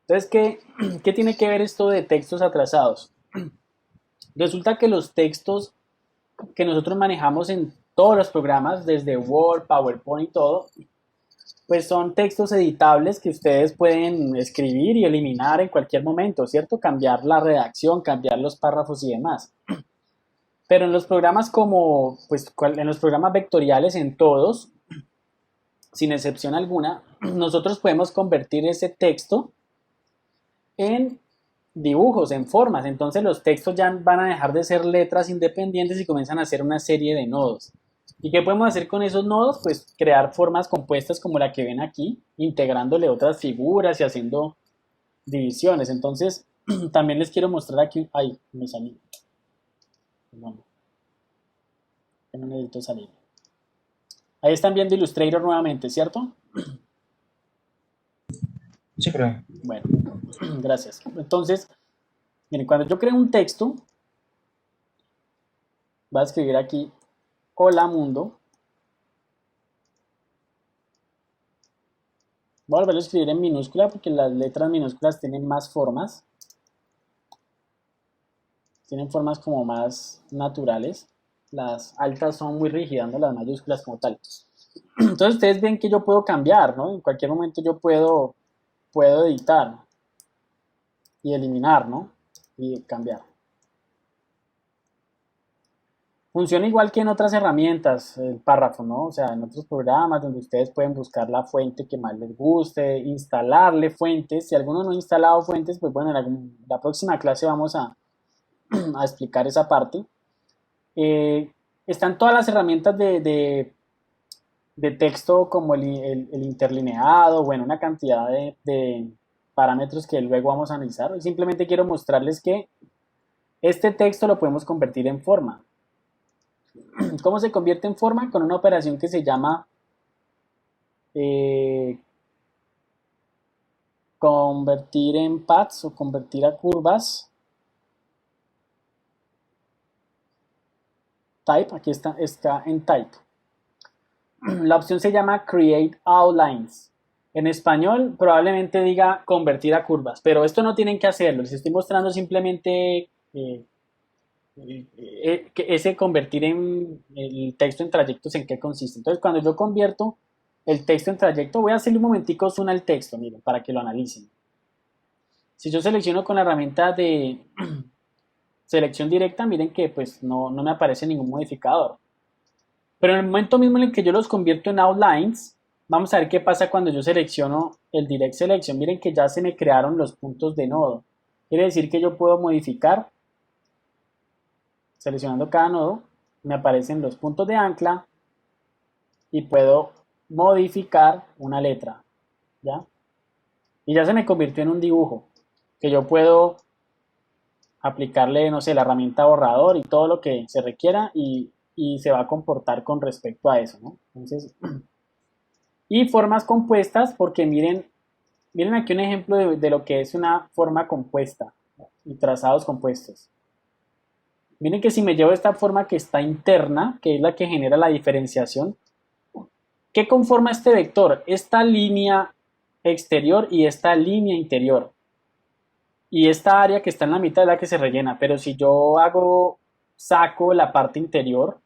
Entonces, ¿qué tiene que ver esto de textos atrasados? Resulta que los textos que nosotros manejamos en todos los programas, desde Word, PowerPoint y todo, pues son textos editables que ustedes pueden escribir y eliminar en cualquier momento, ¿cierto? Cambiar la redacción, cambiar los párrafos y demás. Pero en los programas como, pues en los programas vectoriales, en todos, sin excepción alguna, nosotros podemos convertir ese texto en dibujos, en formas. Entonces los textos ya van a dejar de ser letras independientes y comienzan a ser una serie de nodos. ¿Y qué podemos hacer con esos nodos? Pues crear formas compuestas como la que ven aquí, integrándole otras figuras y haciendo divisiones. Entonces también les quiero mostrar aquí. Ay, me salí. Bueno, no necesito salir. Ahí están viendo Illustrator nuevamente, ¿cierto? Sí, creo. Bueno, gracias. Entonces, miren, cuando yo creo un texto, voy a escribir aquí, hola mundo. Voy a volverlo a escribir en minúscula porque las letras minúsculas tienen más formas. Tienen formas como más naturales. Las altas son muy rígidas, ¿no? Las mayúsculas como tal. Entonces ustedes ven que yo puedo cambiar, ¿no? En cualquier momento yo puedo editar y eliminar, ¿no? Y cambiar. Funciona igual que en otras herramientas, el párrafo, ¿no? O sea, en otros programas donde ustedes pueden buscar la fuente que más les guste, instalarle fuentes. Si alguno no ha instalado fuentes, pues bueno, en la próxima clase vamos a explicar esa parte. Están todas las herramientas de texto como el interlineado, bueno, una cantidad de parámetros que luego vamos a analizar. Hoy simplemente quiero mostrarles que este texto lo podemos convertir en forma. ¿Cómo se convierte en forma? Con una operación que se llama convertir en paths o convertir a curvas. Type, aquí está en type. La opción se llama Create Outlines. En español probablemente diga convertir a curvas, pero esto no tienen que hacerlo. Les estoy mostrando simplemente ese convertir en el texto en trayectos en qué consiste. Entonces, cuando yo convierto el texto en trayecto, voy a hacerle un momentico zoom al texto, miren, para que lo analicen. Si yo selecciono con la herramienta de selección directa, miren que pues no me aparece ningún modificador. Pero en el momento mismo en el que yo los convierto en outlines, vamos a ver qué pasa cuando yo selecciono el Direct Selection. Miren que ya se me crearon los puntos de nodo. Quiere decir que yo puedo modificar, seleccionando cada nodo, me aparecen los puntos de ancla y puedo modificar una letra, ¿ya? Y ya se me convirtió en un dibujo, que yo puedo aplicarle, no sé, la herramienta borrador y todo lo que se requiera y se va a comportar con respecto a eso, ¿no? Entonces, y formas compuestas, porque miren aquí un ejemplo de lo que es una forma compuesta, ¿no? Y trazados compuestos. Miren que si me llevo esta forma que está interna, que es la que genera la diferenciación, ¿qué conforma este vector? Esta línea exterior y esta línea interior. Y esta área que está en la mitad es la que se rellena, pero si yo saco la parte interior,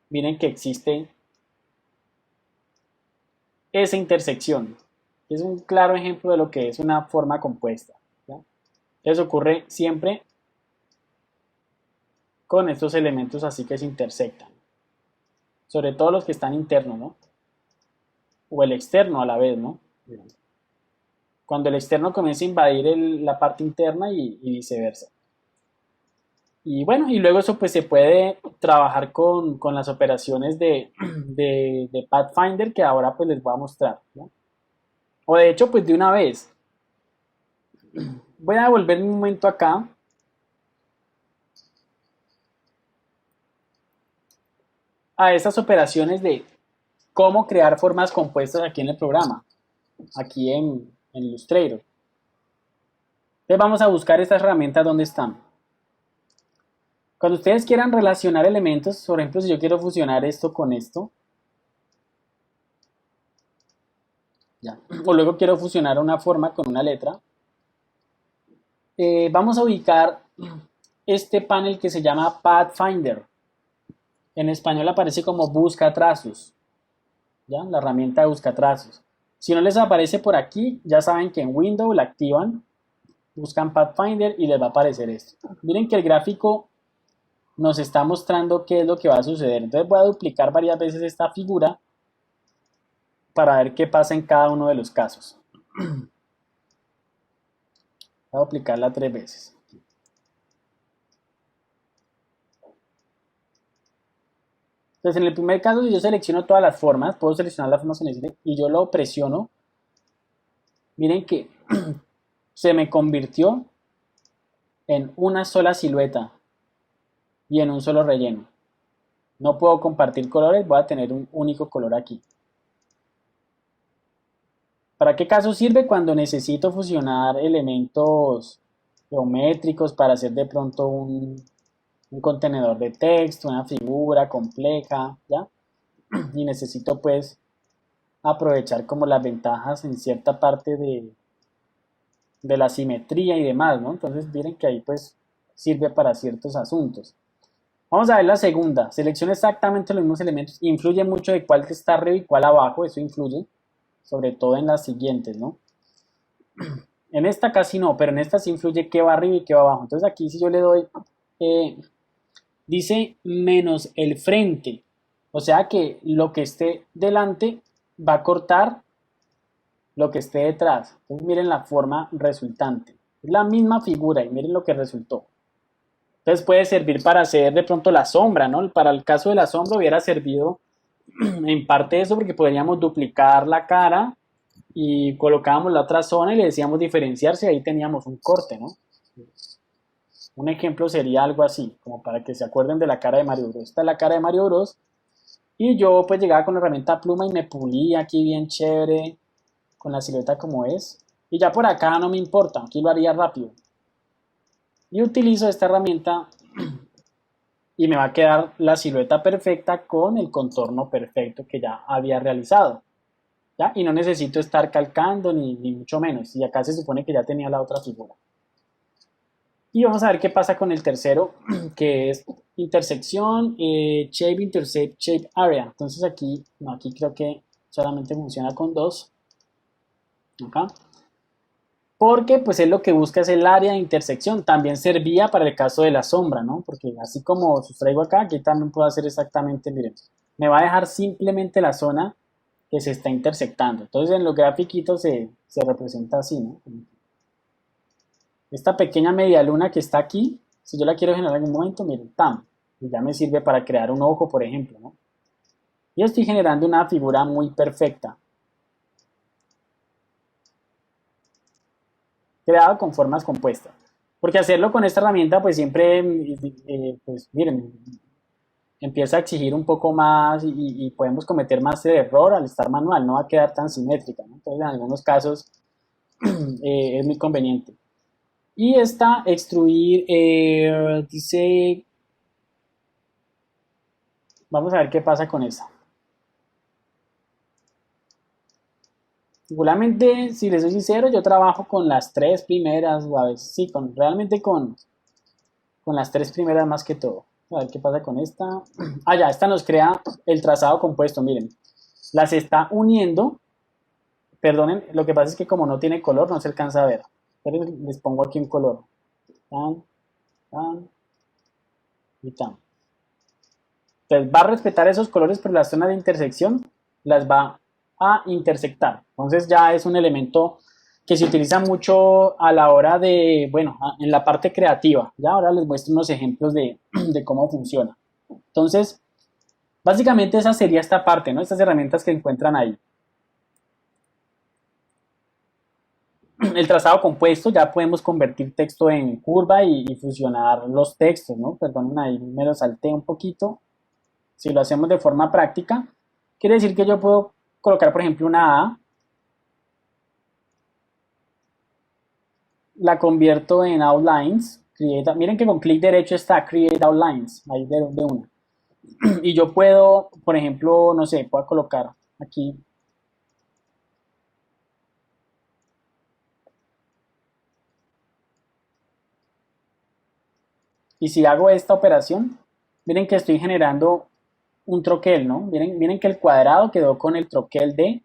miren que existe esa intersección. Es un claro ejemplo de lo que es una forma compuesta, ¿ya? Entonces ocurre siempre con estos elementos así que se intersectan. Sobre todo los que están internos, ¿no? O el externo a la vez, ¿no? Cuando el externo comienza a invadir la parte interna y viceversa. Y bueno, y luego eso pues se puede trabajar con las operaciones de Pathfinder que ahora pues les voy a mostrar, ¿no? O de hecho pues de una vez. Voy a volver un momento acá. A esas operaciones de cómo crear formas compuestas aquí en el programa, aquí en Illustrator. Entonces vamos a buscar estas herramientas donde están. Cuando ustedes quieran relacionar elementos, por ejemplo, si yo quiero fusionar esto con esto, ya, o luego quiero fusionar una forma con una letra, vamos a ubicar este panel que se llama Pathfinder. En español aparece como busca trazos, ¿ya? La herramienta de busca trazos. Si no les aparece por aquí, ya saben que en Windows la activan, buscan Pathfinder y les va a aparecer esto. Miren que el gráfico nos está mostrando qué es lo que va a suceder. Entonces voy a duplicar varias veces esta figura para ver qué pasa en cada uno de los casos. Voy a duplicarla 3 veces. Entonces en el primer caso, si yo selecciono todas las formas, puedo seleccionar la forma seleccionada y yo lo presiono. Miren que se me convirtió en una sola silueta y en un solo relleno. No puedo compartir colores, voy a tener un único color aquí. ¿Para qué caso sirve? Cuando necesito fusionar elementos geométricos para hacer de pronto un contenedor de texto, una figura compleja, ¿ya? Y necesito pues aprovechar como las ventajas en cierta parte de la simetría y demás, ¿no? Entonces miren que ahí pues sirve para ciertos asuntos. Vamos a ver la segunda. Selecciona exactamente los mismos elementos. Influye mucho de cuál está arriba y cuál abajo. Eso influye. Sobre todo en las siguientes, ¿no? En esta casi no, pero en esta sí influye qué va arriba y qué va abajo. Entonces aquí si yo le doy, dice menos el frente. O sea que lo que esté delante va a cortar lo que esté detrás. Entonces miren la forma resultante. Es la misma figura y miren lo que resultó. Entonces puede servir para hacer de pronto la sombra, ¿no? Para el caso de la sombra hubiera servido en parte eso porque podríamos duplicar la cara y colocábamos la otra zona y le decíamos diferenciarse y ahí teníamos un corte, ¿no? Un ejemplo sería algo así, como para que se acuerden de la cara de Mario Bros. Esta es la cara de Mario Bros. Y yo pues llegaba con la herramienta pluma y me pulía aquí bien chévere con la silueta como es. Y ya por acá no me importa, aquí lo haría rápido. Y utilizo esta herramienta y me va a quedar la silueta perfecta con el contorno perfecto que ya había realizado, ¿ya? Y no necesito estar calcando ni mucho menos. Y acá se supone que ya tenía la otra figura. Y vamos a ver qué pasa con el tercero, que es intersección, shape, intercept, shape, area. Entonces aquí, no, aquí creo que solamente funciona con 2. Acá. porque pues es lo que busca es el área de intersección. También servía para el caso de la sombra, ¿no? Porque así como sustraigo acá, aquí también puedo hacer exactamente, miren, me va a dejar simplemente la zona que se está intersectando. Entonces en los grafiquitos se representa así, ¿no? Esta pequeña media luna que está aquí, si yo la quiero generar en algún momento, miren, ¡tam! Y ya me sirve para crear un ojo, por ejemplo, ¿no? Y estoy generando una figura muy perfecta, creada con formas compuestas. Porque hacerlo con esta herramienta, pues siempre, pues miren, empieza a exigir un poco más y podemos cometer más el error al estar manual, no va a quedar tan simétrica, ¿no? Entonces, en algunos casos es muy conveniente. Y esta extruir, dice, vamos a ver qué pasa con esta. Regularmente, si les soy sincero, yo trabajo con las tres primeras, o a veces sí, realmente con las tres primeras más que todo. A ver qué pasa con esta. Ah, ya, esta nos crea el trazado compuesto, miren. Las está uniendo. Perdonen, lo que pasa es que como no tiene color, no se alcanza a ver. Pero les pongo aquí un color. Tan, tan y tan. Entonces va a respetar esos colores, pero las zonas de intersección las va a intersectar. Entonces ya es un elemento que se utiliza mucho a la hora de, bueno, en la parte creativa. Ya ahora les muestro unos ejemplos de cómo funciona. Entonces, básicamente esa sería esta parte, ¿no? Estas herramientas que encuentran ahí. El trazado compuesto, ya podemos convertir texto en curva y fusionar los textos, ¿no? Perdonen, ahí me lo salté un poquito. Si lo hacemos de forma práctica, quiere decir que yo puedo colocar, por ejemplo, una A, la convierto en outlines, miren que con clic derecho está create outlines, ahí de una. Y yo puedo, por ejemplo, no sé, puedo colocar aquí y si hago esta operación, miren que estoy generando un troquel, ¿no? Miren que el cuadrado quedó con el troquel de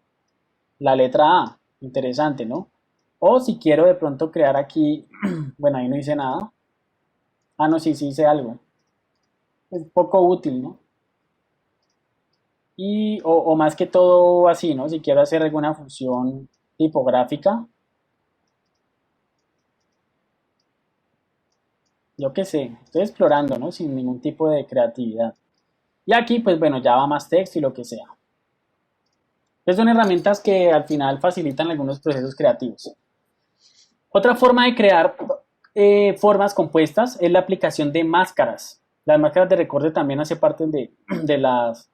la letra A. Interesante, ¿no? O si quiero de pronto crear aquí, bueno, ahí no hice nada. Ah, no, sí, sí hice algo. Es poco útil, ¿no? O más que todo así, ¿no? Si quiero hacer alguna función tipográfica, yo qué sé, estoy explorando, ¿no? Sin ningún tipo de creatividad. Y aquí, pues bueno, ya va más texto y lo que sea. Entonces son herramientas que al final facilitan algunos procesos creativos. Otra forma de crear formas compuestas es la aplicación de máscaras. Las máscaras de recorte también hace parte de las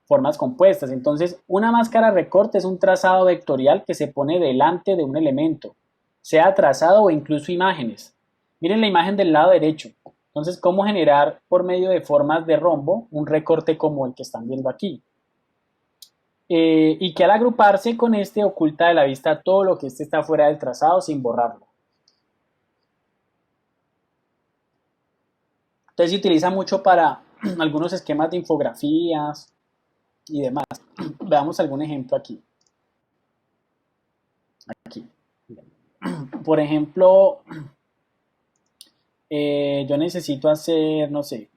formas compuestas. Entonces, una máscara recorte es un trazado vectorial que se pone delante de un elemento, sea trazado o incluso imágenes. Miren la imagen del lado derecho. Entonces, ¿cómo generar por medio de formas de rombo un recorte como el que están viendo aquí? Y que al agruparse con este oculta de la vista todo lo que este está fuera del trazado sin borrarlo. Entonces se utiliza mucho para algunos esquemas de infografías y demás. Veamos algún ejemplo aquí. Aquí. Por ejemplo, yo necesito hacer, no sé,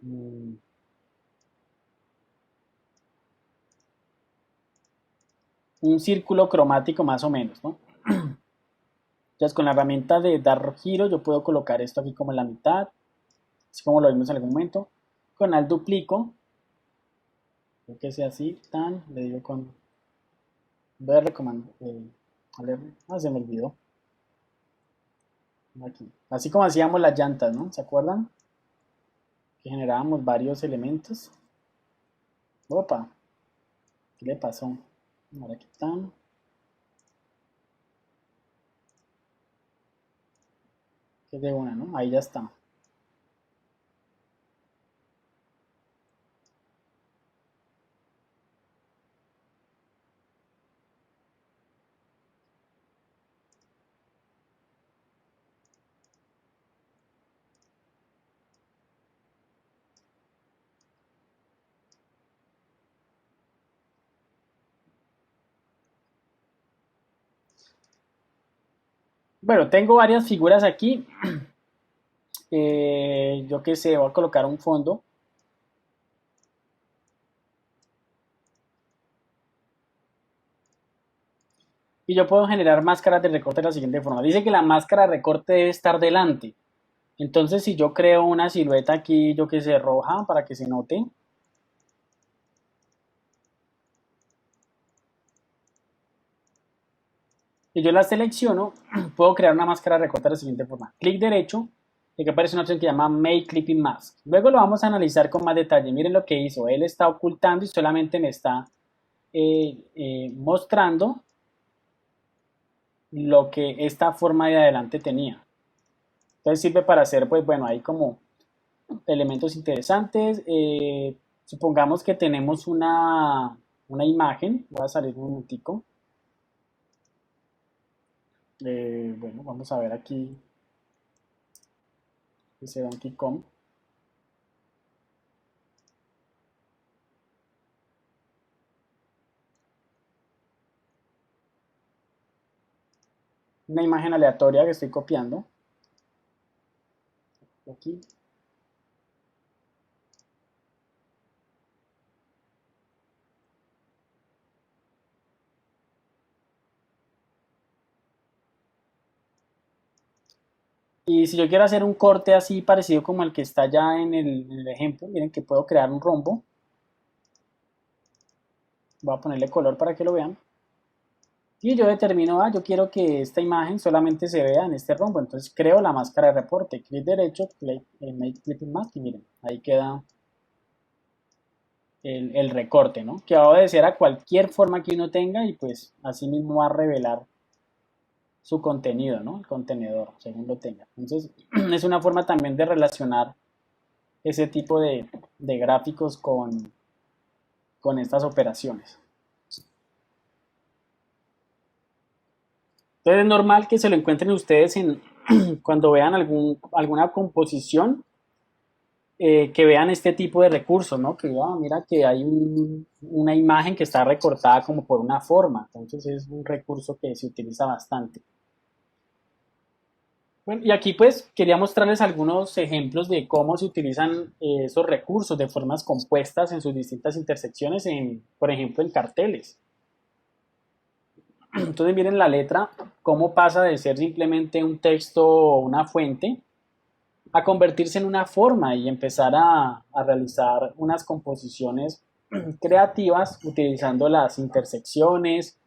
un círculo cromático más o menos, ¿no? Entonces con la herramienta de dar giro yo puedo colocar esto aquí como en la mitad, así como lo vimos en algún momento. Con el duplico, creo que sea así, tan, le digo con, voy a recomendar, se me olvidó. Aquí. Así como hacíamos las llantas, ¿no? ¿Se acuerdan? Que generábamos varios elementos. Opa, ¿qué le pasó? Ahora aquí están. Que es de una, ¿no? Ahí ya está. Bueno, tengo varias figuras aquí. Yo qué sé, voy a colocar un fondo. Y yo puedo generar máscaras de recorte de la siguiente forma. Dice que la máscara de recorte debe estar delante. Entonces, si yo creo una silueta aquí, yo que sé, roja, para que se note. Y yo la selecciono, puedo crear una máscara de recorte de la siguiente forma. Clic derecho, y aquí aparece una opción que se llama Make Clipping Mask. Luego lo vamos a analizar con más detalle. Miren lo que hizo. Él está ocultando y solamente me está mostrando lo que esta forma de adelante tenía. Entonces sirve para hacer, pues bueno, ahí como elementos interesantes. Supongamos que tenemos una imagen. Voy a salir un momentico. Bueno, vamos a ver aquí ese Donkey Kong. Una imagen aleatoria que estoy copiando. Aquí. Y si yo quiero hacer un corte así parecido como el que está ya en el ejemplo, miren que puedo crear un rombo. Voy a ponerle color para que lo vean. Y yo determino, yo quiero que esta imagen solamente se vea en este rombo. Entonces creo la máscara de reporte. Clic derecho, Make Clipping Mask y miren, ahí queda el recorte, ¿no? Que va a obedecer a cualquier forma que uno tenga y pues así mismo va a revelar su contenido, ¿no? El contenedor, según lo tenga. Entonces es una forma también de relacionar ese tipo de gráficos con estas operaciones. Entonces es normal que se lo encuentren ustedes cuando vean alguna composición, que vean este tipo de recursos, ¿no? Que mira que hay una imagen que está recortada como por una forma. Entonces es un recurso que se utiliza bastante. Bueno, y aquí pues quería mostrarles algunos ejemplos de cómo se utilizan esos recursos de formas compuestas en sus distintas intersecciones, por ejemplo, en carteles. Entonces miren la letra, cómo pasa de ser simplemente un texto o una fuente a convertirse en una forma y empezar a realizar unas composiciones creativas utilizando las intersecciones,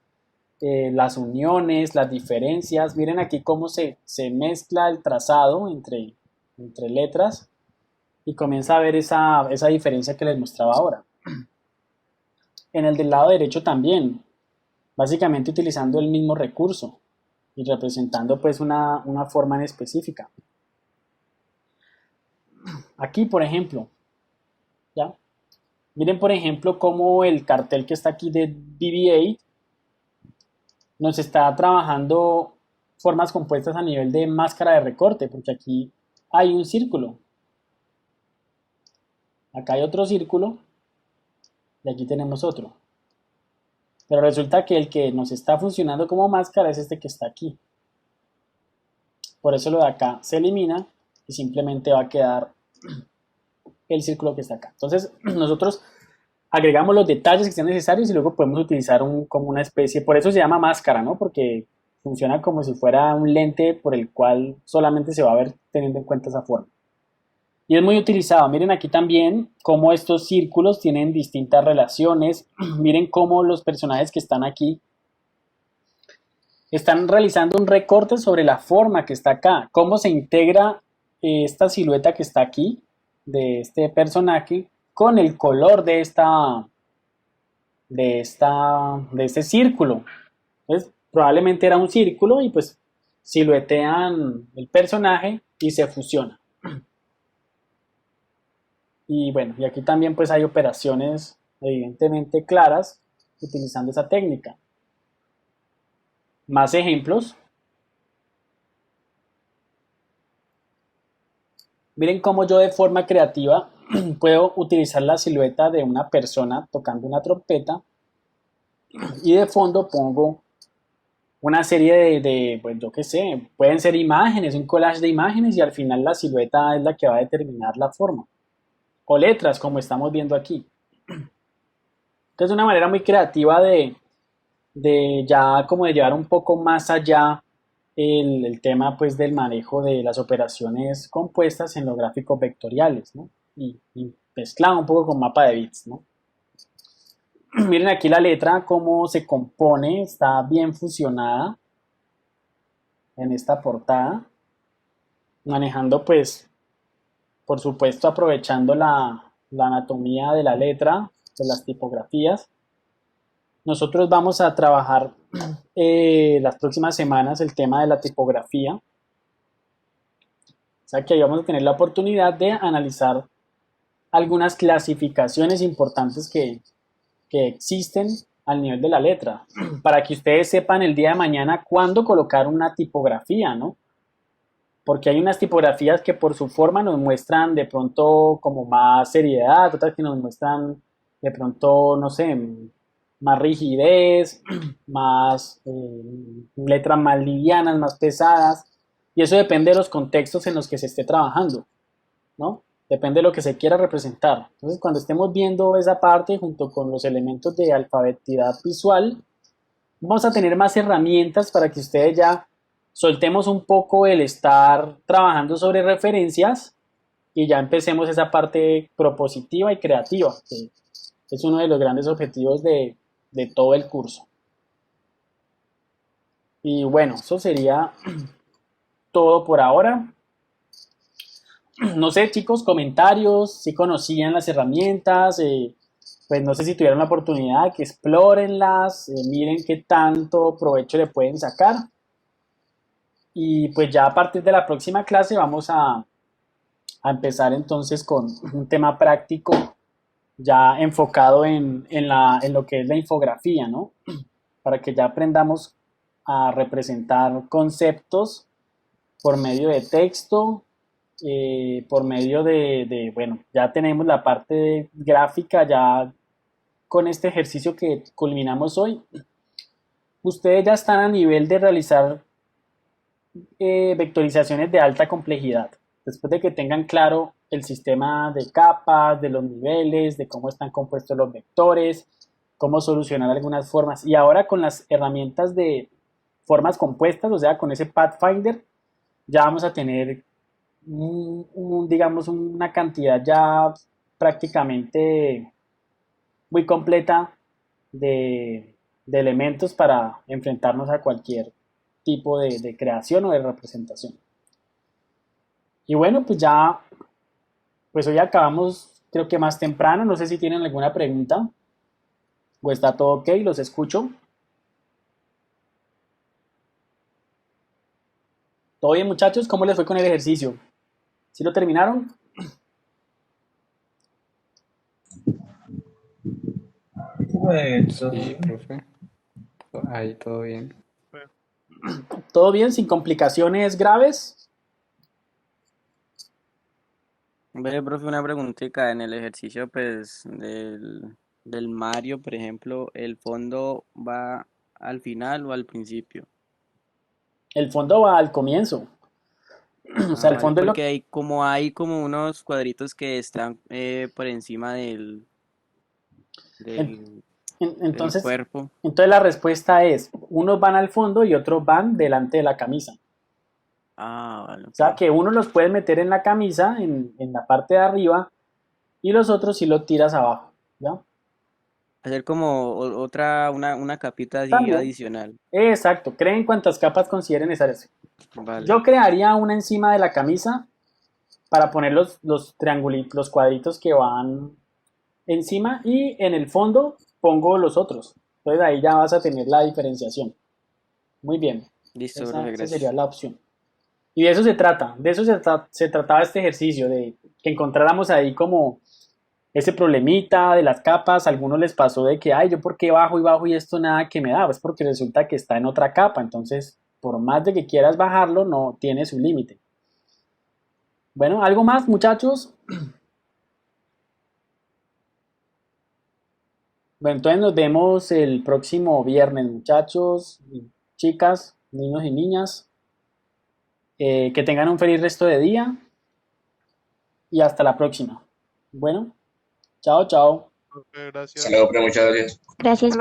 las uniones, las diferencias. Miren aquí cómo se mezcla el trazado entre letras y comienza a ver esa diferencia que les mostraba ahora. En el del lado derecho también, básicamente utilizando el mismo recurso y representando pues una forma en específica. Aquí, por ejemplo, ¿ya? Miren, por ejemplo, cómo el cartel que está aquí de BB-8 nos está trabajando formas compuestas a nivel de máscara de recorte, porque aquí hay un círculo. Acá hay otro círculo y aquí tenemos otro. Pero resulta que el que nos está funcionando como máscara es este que está aquí. Por eso lo de acá se elimina y simplemente va a quedar el círculo que está acá. Entonces nosotros agregamos los detalles que sean necesarios y luego podemos utilizar como una especie, por eso se llama máscara, ¿no? Porque funciona como si fuera un lente por el cual solamente se va a ver teniendo en cuenta esa forma. Y es muy utilizado. Miren aquí también cómo estos círculos tienen distintas relaciones. Miren cómo los personajes que están aquí están realizando un recorte sobre la forma que está acá. Cómo se integra esta silueta que está aquí de este personaje con el color de este círculo. Entonces, probablemente era un círculo y pues siluetean el personaje y se fusiona. Y bueno, y aquí también pues hay operaciones evidentemente claras utilizando esa técnica. Más ejemplos. Miren cómo yo de forma creativa puedo utilizar la silueta de una persona tocando una trompeta y de fondo pongo una serie pues yo qué sé, pueden ser imágenes, un collage de imágenes y al final la silueta es la que va a determinar la forma. O letras, como estamos viendo aquí. Entonces, es una manera muy creativa de ya como de llevar un poco más allá el tema pues del manejo de las operaciones compuestas en los gráficos vectoriales, ¿no? Y mezclado un poco con mapa de bits, ¿no? Miren aquí la letra, cómo se compone, está bien fusionada en esta portada, manejando pues, por supuesto, aprovechando la anatomía de la letra, de las tipografías. Nosotros vamos a trabajar las próximas semanas el tema de la tipografía. O sea que ahí vamos a tener la oportunidad de analizar algunas clasificaciones importantes que existen al nivel de la letra, para que ustedes sepan el día de mañana cuándo colocar una tipografía, ¿no? Porque hay unas tipografías que por su forma nos muestran de pronto como más seriedad, otras que nos muestran de pronto, no sé, más rigidez, más letras más livianas, más pesadas, y eso depende de los contextos en los que se esté trabajando, ¿no? Depende de lo que se quiera representar. Entonces, cuando estemos viendo esa parte junto con los elementos de alfabetidad visual, vamos a tener más herramientas para que ustedes ya soltemos un poco el estar trabajando sobre referencias y ya empecemos esa parte propositiva y creativa, que es uno de los grandes objetivos de todo el curso. Y bueno, eso sería todo por ahora. No sé, chicos, comentarios, si conocían las herramientas, pues no sé si tuvieron la oportunidad, que explórenlas, miren qué tanto provecho le pueden sacar. Y pues ya a partir de la próxima clase vamos a empezar entonces con un tema práctico ya enfocado en lo que es la infografía, ¿no? Para que ya aprendamos a representar conceptos por medio de texto, por medio bueno, ya tenemos la parte gráfica ya con este ejercicio que culminamos hoy. Ustedes ya están a nivel de realizar vectorizaciones de alta complejidad. Después de que tengan claro el sistema de capas, de los niveles, de cómo están compuestos los vectores, cómo solucionar algunas formas. Y ahora con las herramientas de formas compuestas, o sea, con ese Pathfinder, ya vamos a tener digamos, una cantidad ya prácticamente muy completa de elementos para enfrentarnos a cualquier tipo de creación o de representación. Y bueno, pues ya, pues hoy acabamos, creo que más temprano, no sé si tienen alguna pregunta o está todo ok, los escucho. ¿Todo bien, muchachos? ¿Cómo les fue con el ejercicio? ¿Sí lo terminaron? Sí, profe. Ahí todo bien. ¿Todo bien? ¿Sin complicaciones graves? Ve, profe, una preguntita. En el ejercicio, pues, del Mario, por ejemplo, ¿el fondo va al final o al principio? El fondo va al comienzo. O sea, Ah, el vale, fondo es lo porque hay como unos cuadritos que están por encima en- del, del entonces, cuerpo. entonces la respuesta es, unos van al fondo y otros van delante de la camisa. Ah, vale, O sea, ok. que uno los puedes meter en la camisa, en la parte de arriba, y los otros sí los tiras abajo, ¿ya? Hacer como una capita así También. adicional. Exacto, creen cuantas capas consideren necesarias. Vale. Yo crearía una encima de la camisa para poner los triangulitos, los cuadritos que van encima y en el fondo pongo los otros. Entonces ahí ya vas a tener la diferenciación. Muy bien, Listo, profe, esa sería gracias. la opción. Y de eso se trata, se trataba este ejercicio, de que encontráramos ahí como ese problemita de las capas. A algunos les pasó de que, ay, yo por qué bajo y bajo y esto nada que me da, pues porque resulta que está en otra capa, entonces por más de que quieras bajarlo, no tiene su límite. Bueno, ¿algo más, muchachos? Bueno, entonces nos vemos el próximo viernes, muchachos. chicas, niños y niñas. Que tengan un feliz resto de día y hasta la próxima. Bueno, chao, chao. Hasta luego, pero muchas gracias. Gracias.